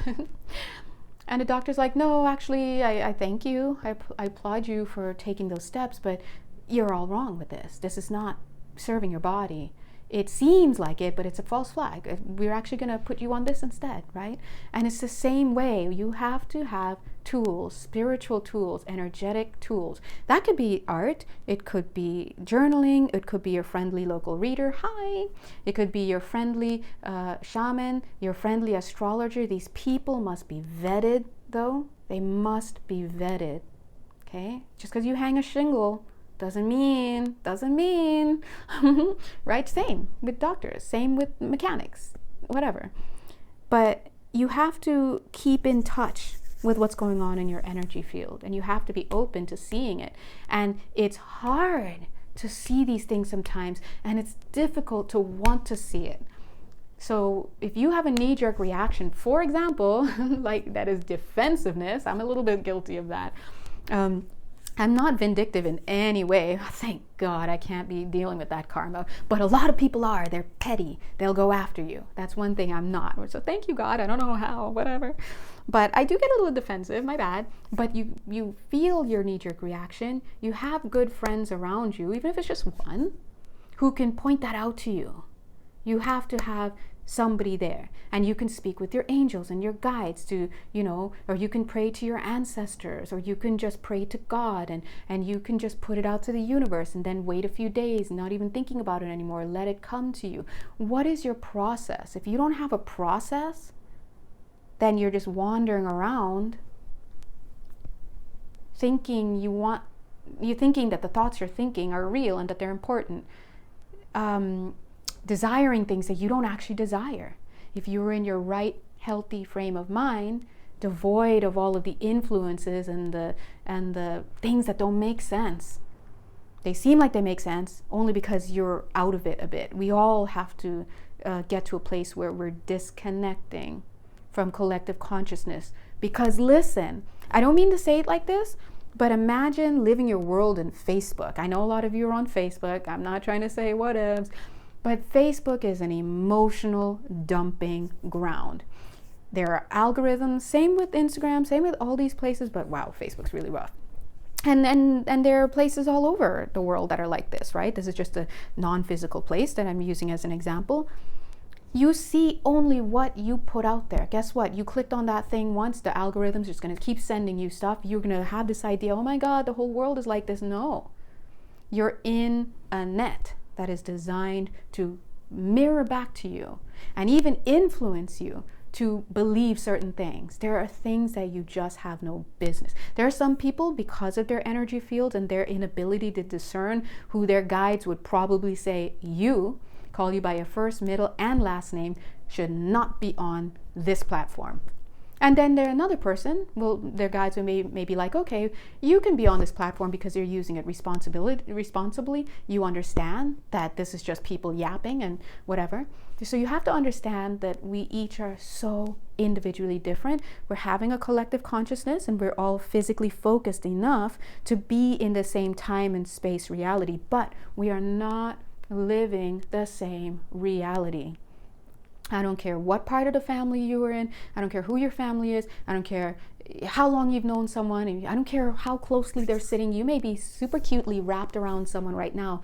And the doctor's like, no, actually, I thank you. I applaud you for taking those steps, but you're all wrong with this. This is not serving your body. It seems like it, but it's a false flag. We're actually going to put you on this instead, right? And it's the same way. You have to have tools, spiritual tools, energetic tools. That could be art. It could be journaling. It could be your friendly local reader. Hi. It could be your friendly shaman, your friendly astrologer. These people must be vetted, though. They must be vetted, okay? Just because you hang a shingle doesn't mean, right? Same with doctors, same with mechanics, whatever. But you have to keep in touch with what's going on in your energy field, and you have to be open to seeing it. And it's hard to see these things sometimes, and it's difficult to want to see it. So if you have a knee-jerk reaction, for example, like that is defensiveness, I'm a little bit guilty of that. I'm not vindictive in any way. Thank God I can't be dealing with that karma. But a lot of people are. They're petty. They'll go after you. That's one thing I'm not. So thank you, God. I don't know how, whatever. But I do get a little defensive, my bad. But you feel your knee-jerk reaction. You have good friends around you, even if it's just one, who can point that out to you. You have to have somebody there, and you can speak with your angels and your guides to, or you can pray to your ancestors, or you can just pray to God, and you can just put it out to the universe and then wait a few days, not even thinking about it anymore, let it come to you. What is your process? If you don't have a process, then you're just wandering around thinking you're thinking that the thoughts you're thinking are real and that they're important. Desiring things that you don't actually desire. If you were in your right, healthy frame of mind, devoid of all of the influences and the things that don't make sense. They seem like they make sense only because you're out of it a bit. We all have to get to a place where we're disconnecting from collective consciousness. Because listen, I don't mean to say it like this, but imagine living your world in Facebook. I know a lot of you are on Facebook. I'm not trying to say whatevs. But Facebook is an emotional dumping ground. There are algorithms, same with Instagram, same with all these places, but wow, Facebook's really rough. And there are places all over the world that are like this, right? This is just a non-physical place that I'm using as an example. You see only what you put out there. Guess what? You clicked on that thing once, the algorithm's just gonna keep sending you stuff. You're gonna have this idea, oh my God, the whole world is like this. No, you're in a net that is designed to mirror back to you and even influence you to believe certain things. There are things that you just have no business. There are some people, because of their energy fields and their inability to discern, who their guides would probably say, you, call you by your first, middle, and last name, should not be on this platform. And then there another person, well, their guides may be like, okay, you can be on this platform because you're using it responsibly. You understand that this is just people yapping and whatever. So you have to understand that we each are so individually different. We're having a collective consciousness and we're all physically focused enough to be in the same time and space reality, but we are not living the same reality. I don't care what part of the family you are in. I don't care who your family is. I don't care how long you've known someone. And I don't care how closely they're sitting. You may be super cutely wrapped around someone right now.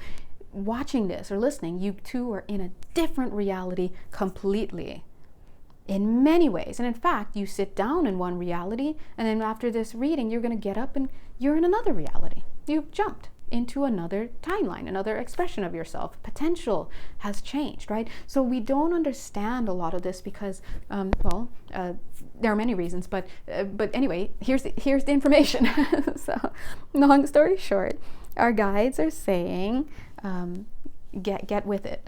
watching this or listening, you two are in a different reality completely. In many ways. And in fact, you sit down in one reality, and then after this reading, you're going to get up and you're in another reality. You've jumped into another timeline, another expression of yourself. Potential has changed, right? So we don't understand a lot of this because, there are many reasons, but anyway, here's the information. So, long story short, our guides are saying, get with it.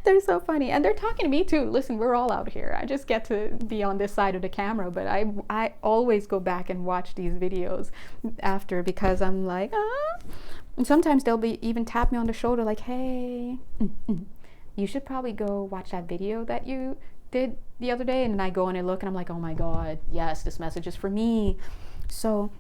They're so funny, and they're talking to me too. Listen, we're all out here. I just get to be on this side of the camera, but I always go back and watch these videos after, because I'm like, and sometimes they'll be even tap me on the shoulder like, hey, you should probably go watch that video that you did the other day. And then I go and I look and I'm like, oh my God, yes, this message is for me. So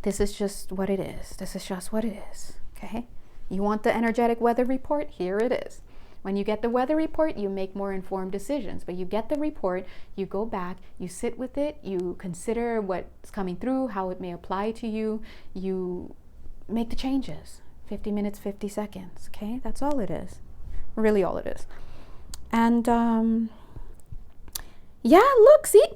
this is just what it is. This is just what it is. Okay. You want the energetic weather report? Here it is. When you get the weather report, you make more informed decisions. But you get the report, you go back, you sit with it, you consider what's coming through, how it may apply to you, you make the changes. 50 minutes, 50 seconds, okay? That's all it is. Really all it is. And, yeah, look, see?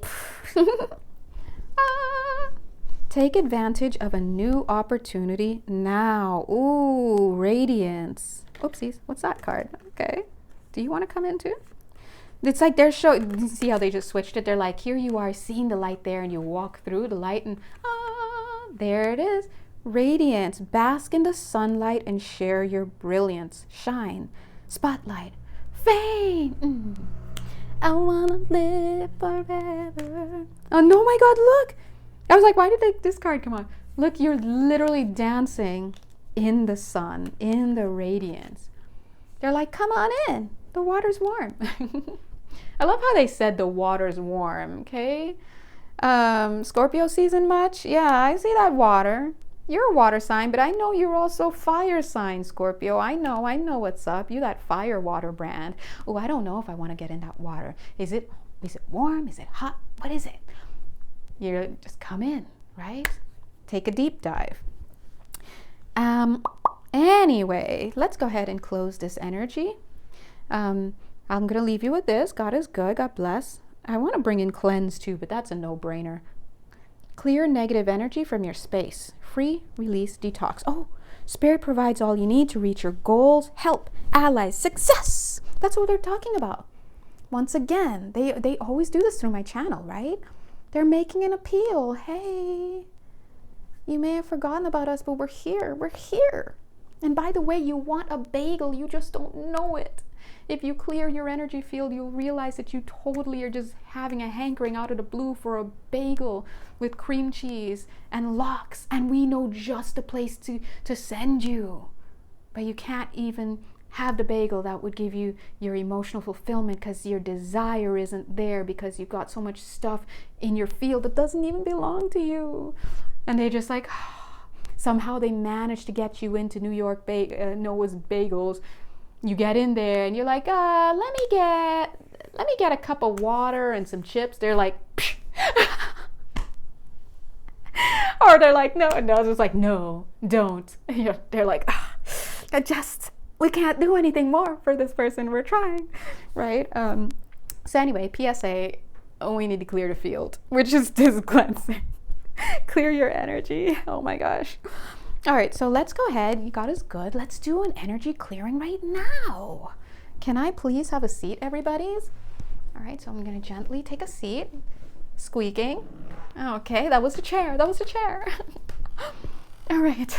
Take advantage of a new opportunity now. Ooh, radiance. Oopsies, what's that card? Okay. Do you want to come in too? It's like they're showing, you see how they just switched it? They're like, here you are seeing the light there, and you walk through the light and there it is. Radiance. Bask in the sunlight and share your brilliance. Shine. Spotlight. Fame. I wanna live forever. Oh no, my God, look. I was like, why did this card come on? Look, you're literally dancing in the sun, in the radiance. They're like, come on in. The water's warm. I love how they said the water's warm, okay? Scorpio season much? Yeah, I see that water. You're a water sign, but I know you're also fire sign, Scorpio. I know what's up. You that fire water brand. Oh, I don't know if I want to get in that water. Is it warm? Is it hot? What is it? You're just come in, right? Take a deep dive. Anyway, let's go ahead and close this energy. I'm going to leave you with this. God is good. God bless. I want to bring in cleanse too, but that's a no-brainer. Clear negative energy from your space. Free, release, detox. Oh, Spirit provides all you need to reach your goals, help, allies, success. That's what they're talking about. Once again, they always do this through my channel, right? They're making an appeal. Hey, you may have forgotten about us, but we're here. We're here. And by the way, you want a bagel. You just don't know it. If you clear your energy field, you'll realize that you totally are just having a hankering out of the blue for a bagel with cream cheese and lox. And we know just the place to send you. But you can't even have the bagel that would give you your emotional fulfillment because your desire isn't there because you've got so much stuff in your field that doesn't even belong to you. And they just like, somehow they managed to get you into New York Noah's Bagels. You get in there and you're like, let me get a cup of water and some chips. They're like, or they're like, no, it's like, no, don't. They're like, we can't do anything more for this person. We're trying, right? So anyway, PSA, we need to clear the field, which is this cleansing. Clear your energy. Oh my gosh. All right, so let's go ahead. God is good. Let's do an energy clearing right now. Can I please have a seat, everybody's? All right, so I'm going to gently take a seat. Squeaking. Okay, that was the chair. That was the chair. All right.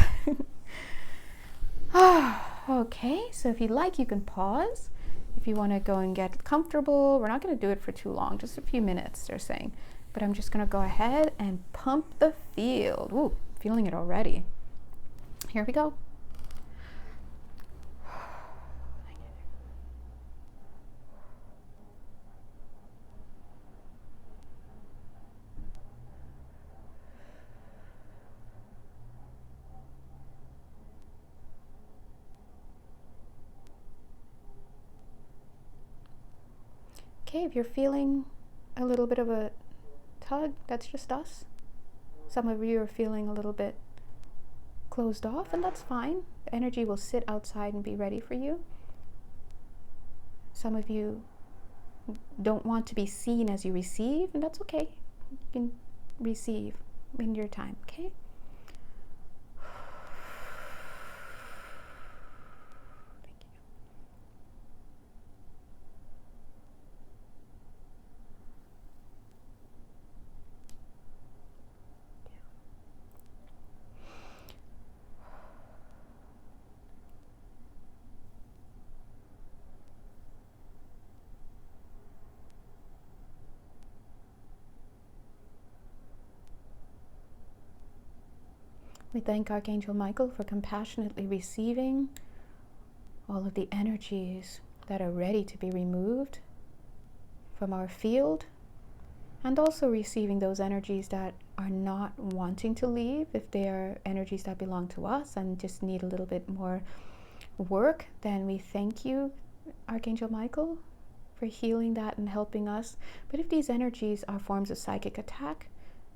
Okay, so if you'd like, you can pause. If you want to go and get comfortable, we're not going to do it for too long, just a few minutes, they're saying. But I'm just going to go ahead and pump the field. Ooh, feeling it already. Here we go. Okay, if you're feeling a little bit of a tug, that's just us. Some of you are feeling a little bit closed off, and that's fine. The energy will sit outside and be ready for you. Some of you don't want to be seen as you receive, and that's okay. You can receive in your time, okay? Thank you. We thank Archangel Michael for compassionately receiving all of the energies that are ready to be removed from our field, and also receiving those energies that are not wanting to leave. If they are energies that belong to us and just need a little bit more work, then we thank you, Archangel Michael, for healing that and helping us. But if these energies are forms of psychic attack,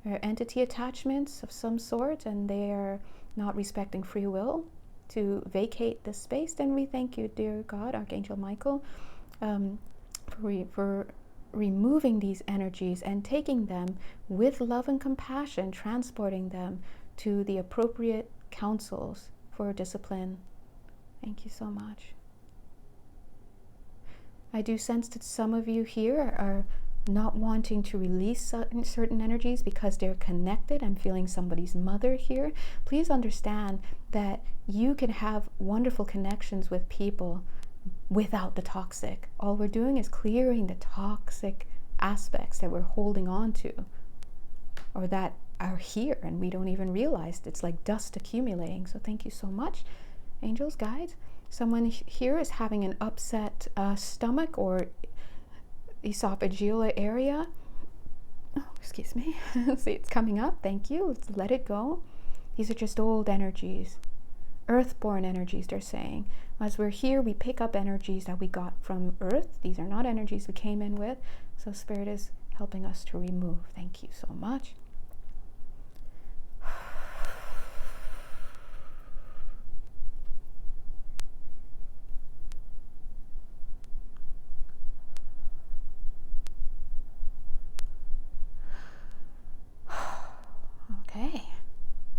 or entity attachments of some sort, and they are not respecting free will to vacate this space, then we thank you, dear God, Archangel Michael, for removing these energies and taking them with love and compassion, transporting them to the appropriate councils for discipline. Thank you so much. I do sense that some of you here are not wanting to release certain energies because they're connected. I'm feeling somebody's mother here. Please understand that you can have wonderful connections with people without the toxic. All we're doing is clearing the toxic aspects that we're holding on to, or that are here and we don't even realize. It's like dust accumulating. So thank you so much, angels, guides. Someone here is having an upset stomach or esophageal area. Oh, excuse me. See, it's coming up. Thank you. Let's let it go. These are just old energies, earthborn energies, they're saying. As we're here, we pick up energies that we got from earth. These are not energies we came in with. So Spirit is helping us to remove. Thank you so much. Okay.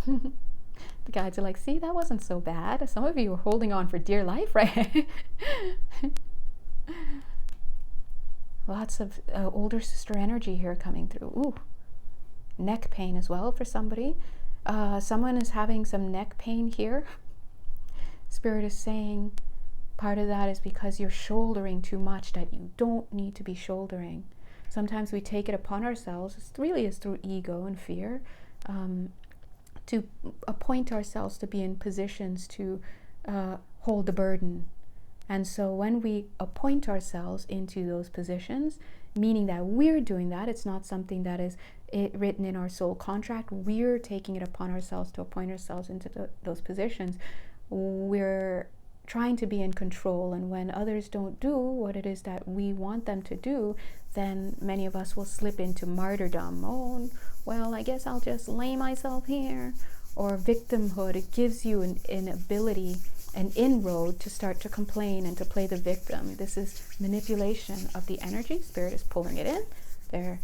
The guides are like, see, that wasn't so bad. Some of you are holding on for dear life, right? Lots of older sister energy here coming through. Ooh, neck pain as well for somebody. Someone is having some neck pain here. Spirit is saying part of that is because you're shouldering too much that you don't need to be shouldering. Sometimes we take it upon ourselves. It really is through ego and fear. To appoint ourselves to be in positions to hold the burden. And so when we appoint ourselves into those positions, meaning that we're doing that, it's not something that is written in our soul contract, we're taking it upon ourselves to appoint ourselves into those positions. We're trying to be in control, and when others don't do what it is that we want them to do, then many of us will slip into martyrdom. Oh, well, I guess I'll just lay myself here. Or victimhood. It gives you an ability, an inroad to start to complain and to play the victim. This is manipulation of the energy. Spirit is pulling it in. There.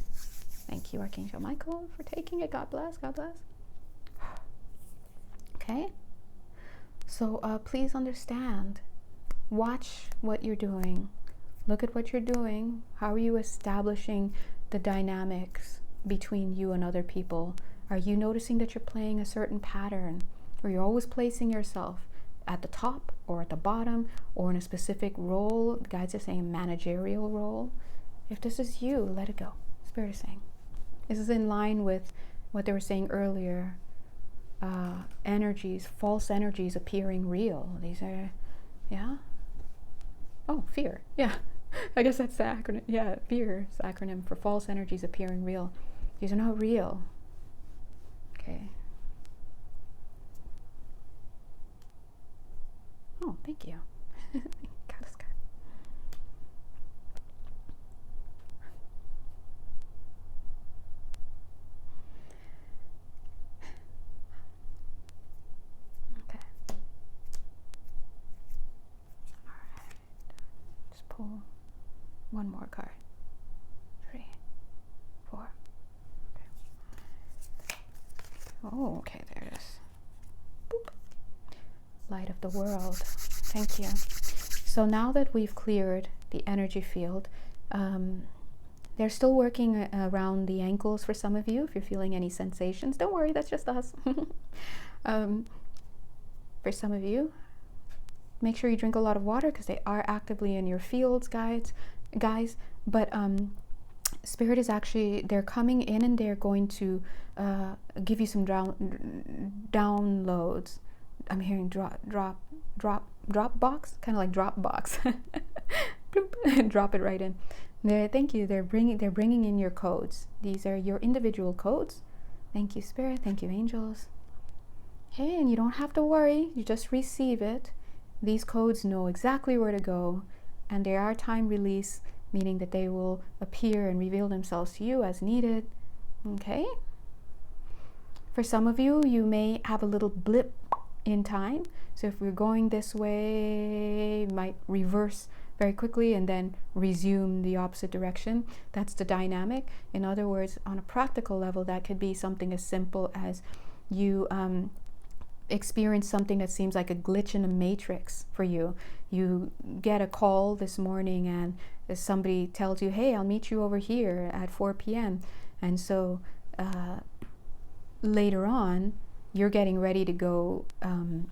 Thank you, Archangel Michael, for taking it. God bless. God bless. Okay. So please understand. Watch what you're doing. Look at what you're doing. How are you establishing the dynamics between you and other people? Are you noticing that you're playing a certain pattern? Or you're always placing yourself at the top or at the bottom or in a specific role? The guides are saying managerial role. If this is you, let it go. Spirit is saying. This is in line with what they were saying earlier. Energies, false energies appearing real. These are, yeah? Oh, fear. Yeah. I guess that's the acronym. Yeah, fear is the acronym for false energies appearing real. These are not real. Okay. Oh, thank you. God is good. One more card. 3, 4. Okay. Oh, okay, there it is. Boop. Light of the world. Thank you. So now that we've cleared the energy field, they're still working around the ankles for some of you. If you're feeling any sensations, don't worry, that's just us. For some of you, make sure you drink a lot of water because they are actively in your fields, guys. But Spirit is actually, they're coming in and they're going to give you some downloads. I'm hearing drop box, kind of like drop box. Drop it right in. Thank you. They're bringing in your codes. These are your individual codes. Thank you, Spirit. Thank you, angels. Hey, and you don't have to worry. You just receive it. These codes know exactly where to go, and they are time release, meaning that they will appear and reveal themselves to you as needed. Okay? For some of you, you may have a little blip in time. So if we're going this way, you might reverse very quickly and then resume the opposite direction. That's the dynamic. In other words, on a practical level, that could be something as simple as you experience something that seems like a glitch in a matrix for you. You get a call this morning and somebody tells you, hey, I'll meet you over here at 4 p.m. And so later on, you're getting ready to go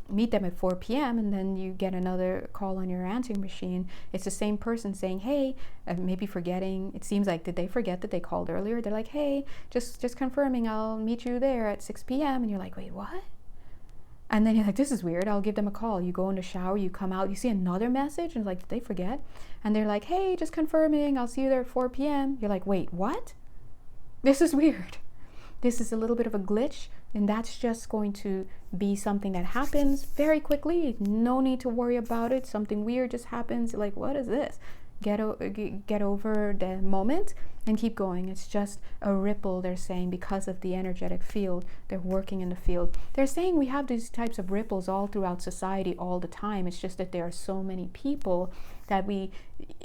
meet them at 4 p.m. and then you get another call on your answering machine. It's the same person saying, hey, maybe forgetting. It seems like, did they forget that they called earlier? They're like, hey, just confirming, I'll meet you there at 6 p.m. And you're like, wait, what? And then you're like, this is weird, I'll give them a call. You go in the shower, you come out, you see another message, and like, did they forget? And they're like, hey, just confirming, I'll see you there at 4 p.m. You're like, wait, what? This is weird. This is a little bit of a glitch, and that's just going to be something that happens very quickly. No need to worry about it. Something weird just happens. You're like, what is this? Get over the moment and keep going. It's just a ripple, they're saying, because of the energetic field. They're working in the field. They're saying we have these types of ripples all throughout society all the time. It's just that there are so many people that we,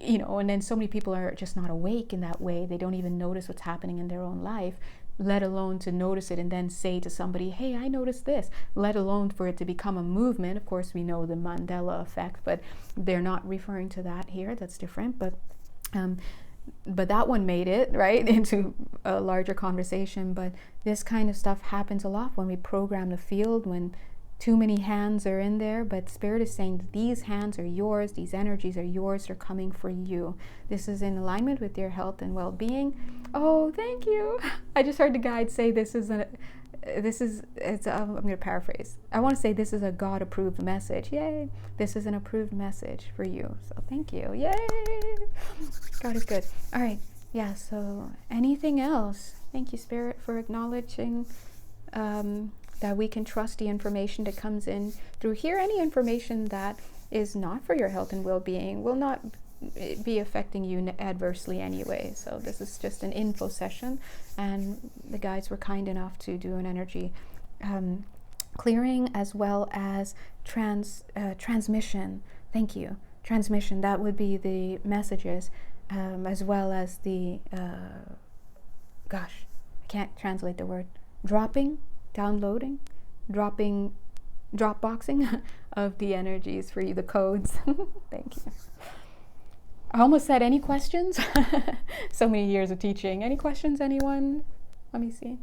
and then so many people are just not awake in that way. They don't even notice what's happening in their own life, let alone to notice it and then say to somebody, hey, I noticed this, let alone for it to become a movement. Of course, we know the Mandela effect, but they're not referring to that here. That's different. But that one made it, right, into a larger conversation. But this kind of stuff happens a lot when we program the field, when too many hands are in there. But Spirit is saying that these hands are yours, these energies are yours, they're coming for you. This is in alignment with your health and well-being. Oh, thank you. I just heard the guide say I'm going to paraphrase. I want to say this is a God-approved message. Yay. This is an approved message for you. So thank you. Yay. God is good. All right. Yeah, so anything else? Thank you, Spirit, for acknowledging that we can trust the information that comes in through here. Any information that is not for your health and well-being will not be affecting you adversely anyway. So this is just an info session, and the guides were kind enough to do an energy clearing as well as transmission. Thank you. Transmission, that would be the messages, as well as the I can't translate the word, downloading, drop boxing of the energies for you, the codes. Thank you. I almost said, any questions? So many years of teaching. Any questions, anyone? Let me see.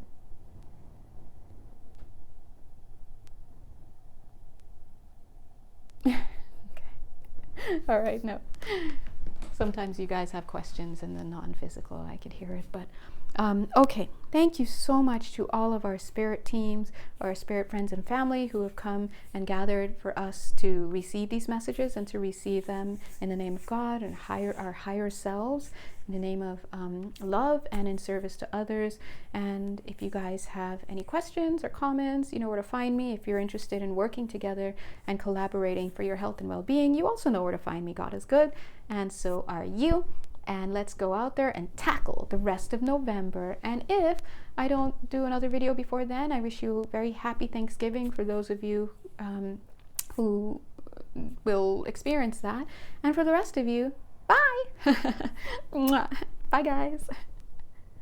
Okay. All right, no. Sometimes you guys have questions in the non-physical. I could hear it, but okay. Thank you so much to all of our spirit teams, our spirit friends and family who have come and gathered for us to receive these messages and to receive them in the name of God and our higher selves, in the name of love and in service to others. And if you guys have any questions or comments, you know where to find me. If you're interested in working together and collaborating for your health and well-being, you also know where to find me. God is good, and so are you. And let's go out there and tackle the rest of November. And if I don't do another video before then, I wish you a very happy Thanksgiving for those of you who will experience that. And for the rest of you, Bye. Bye, guys.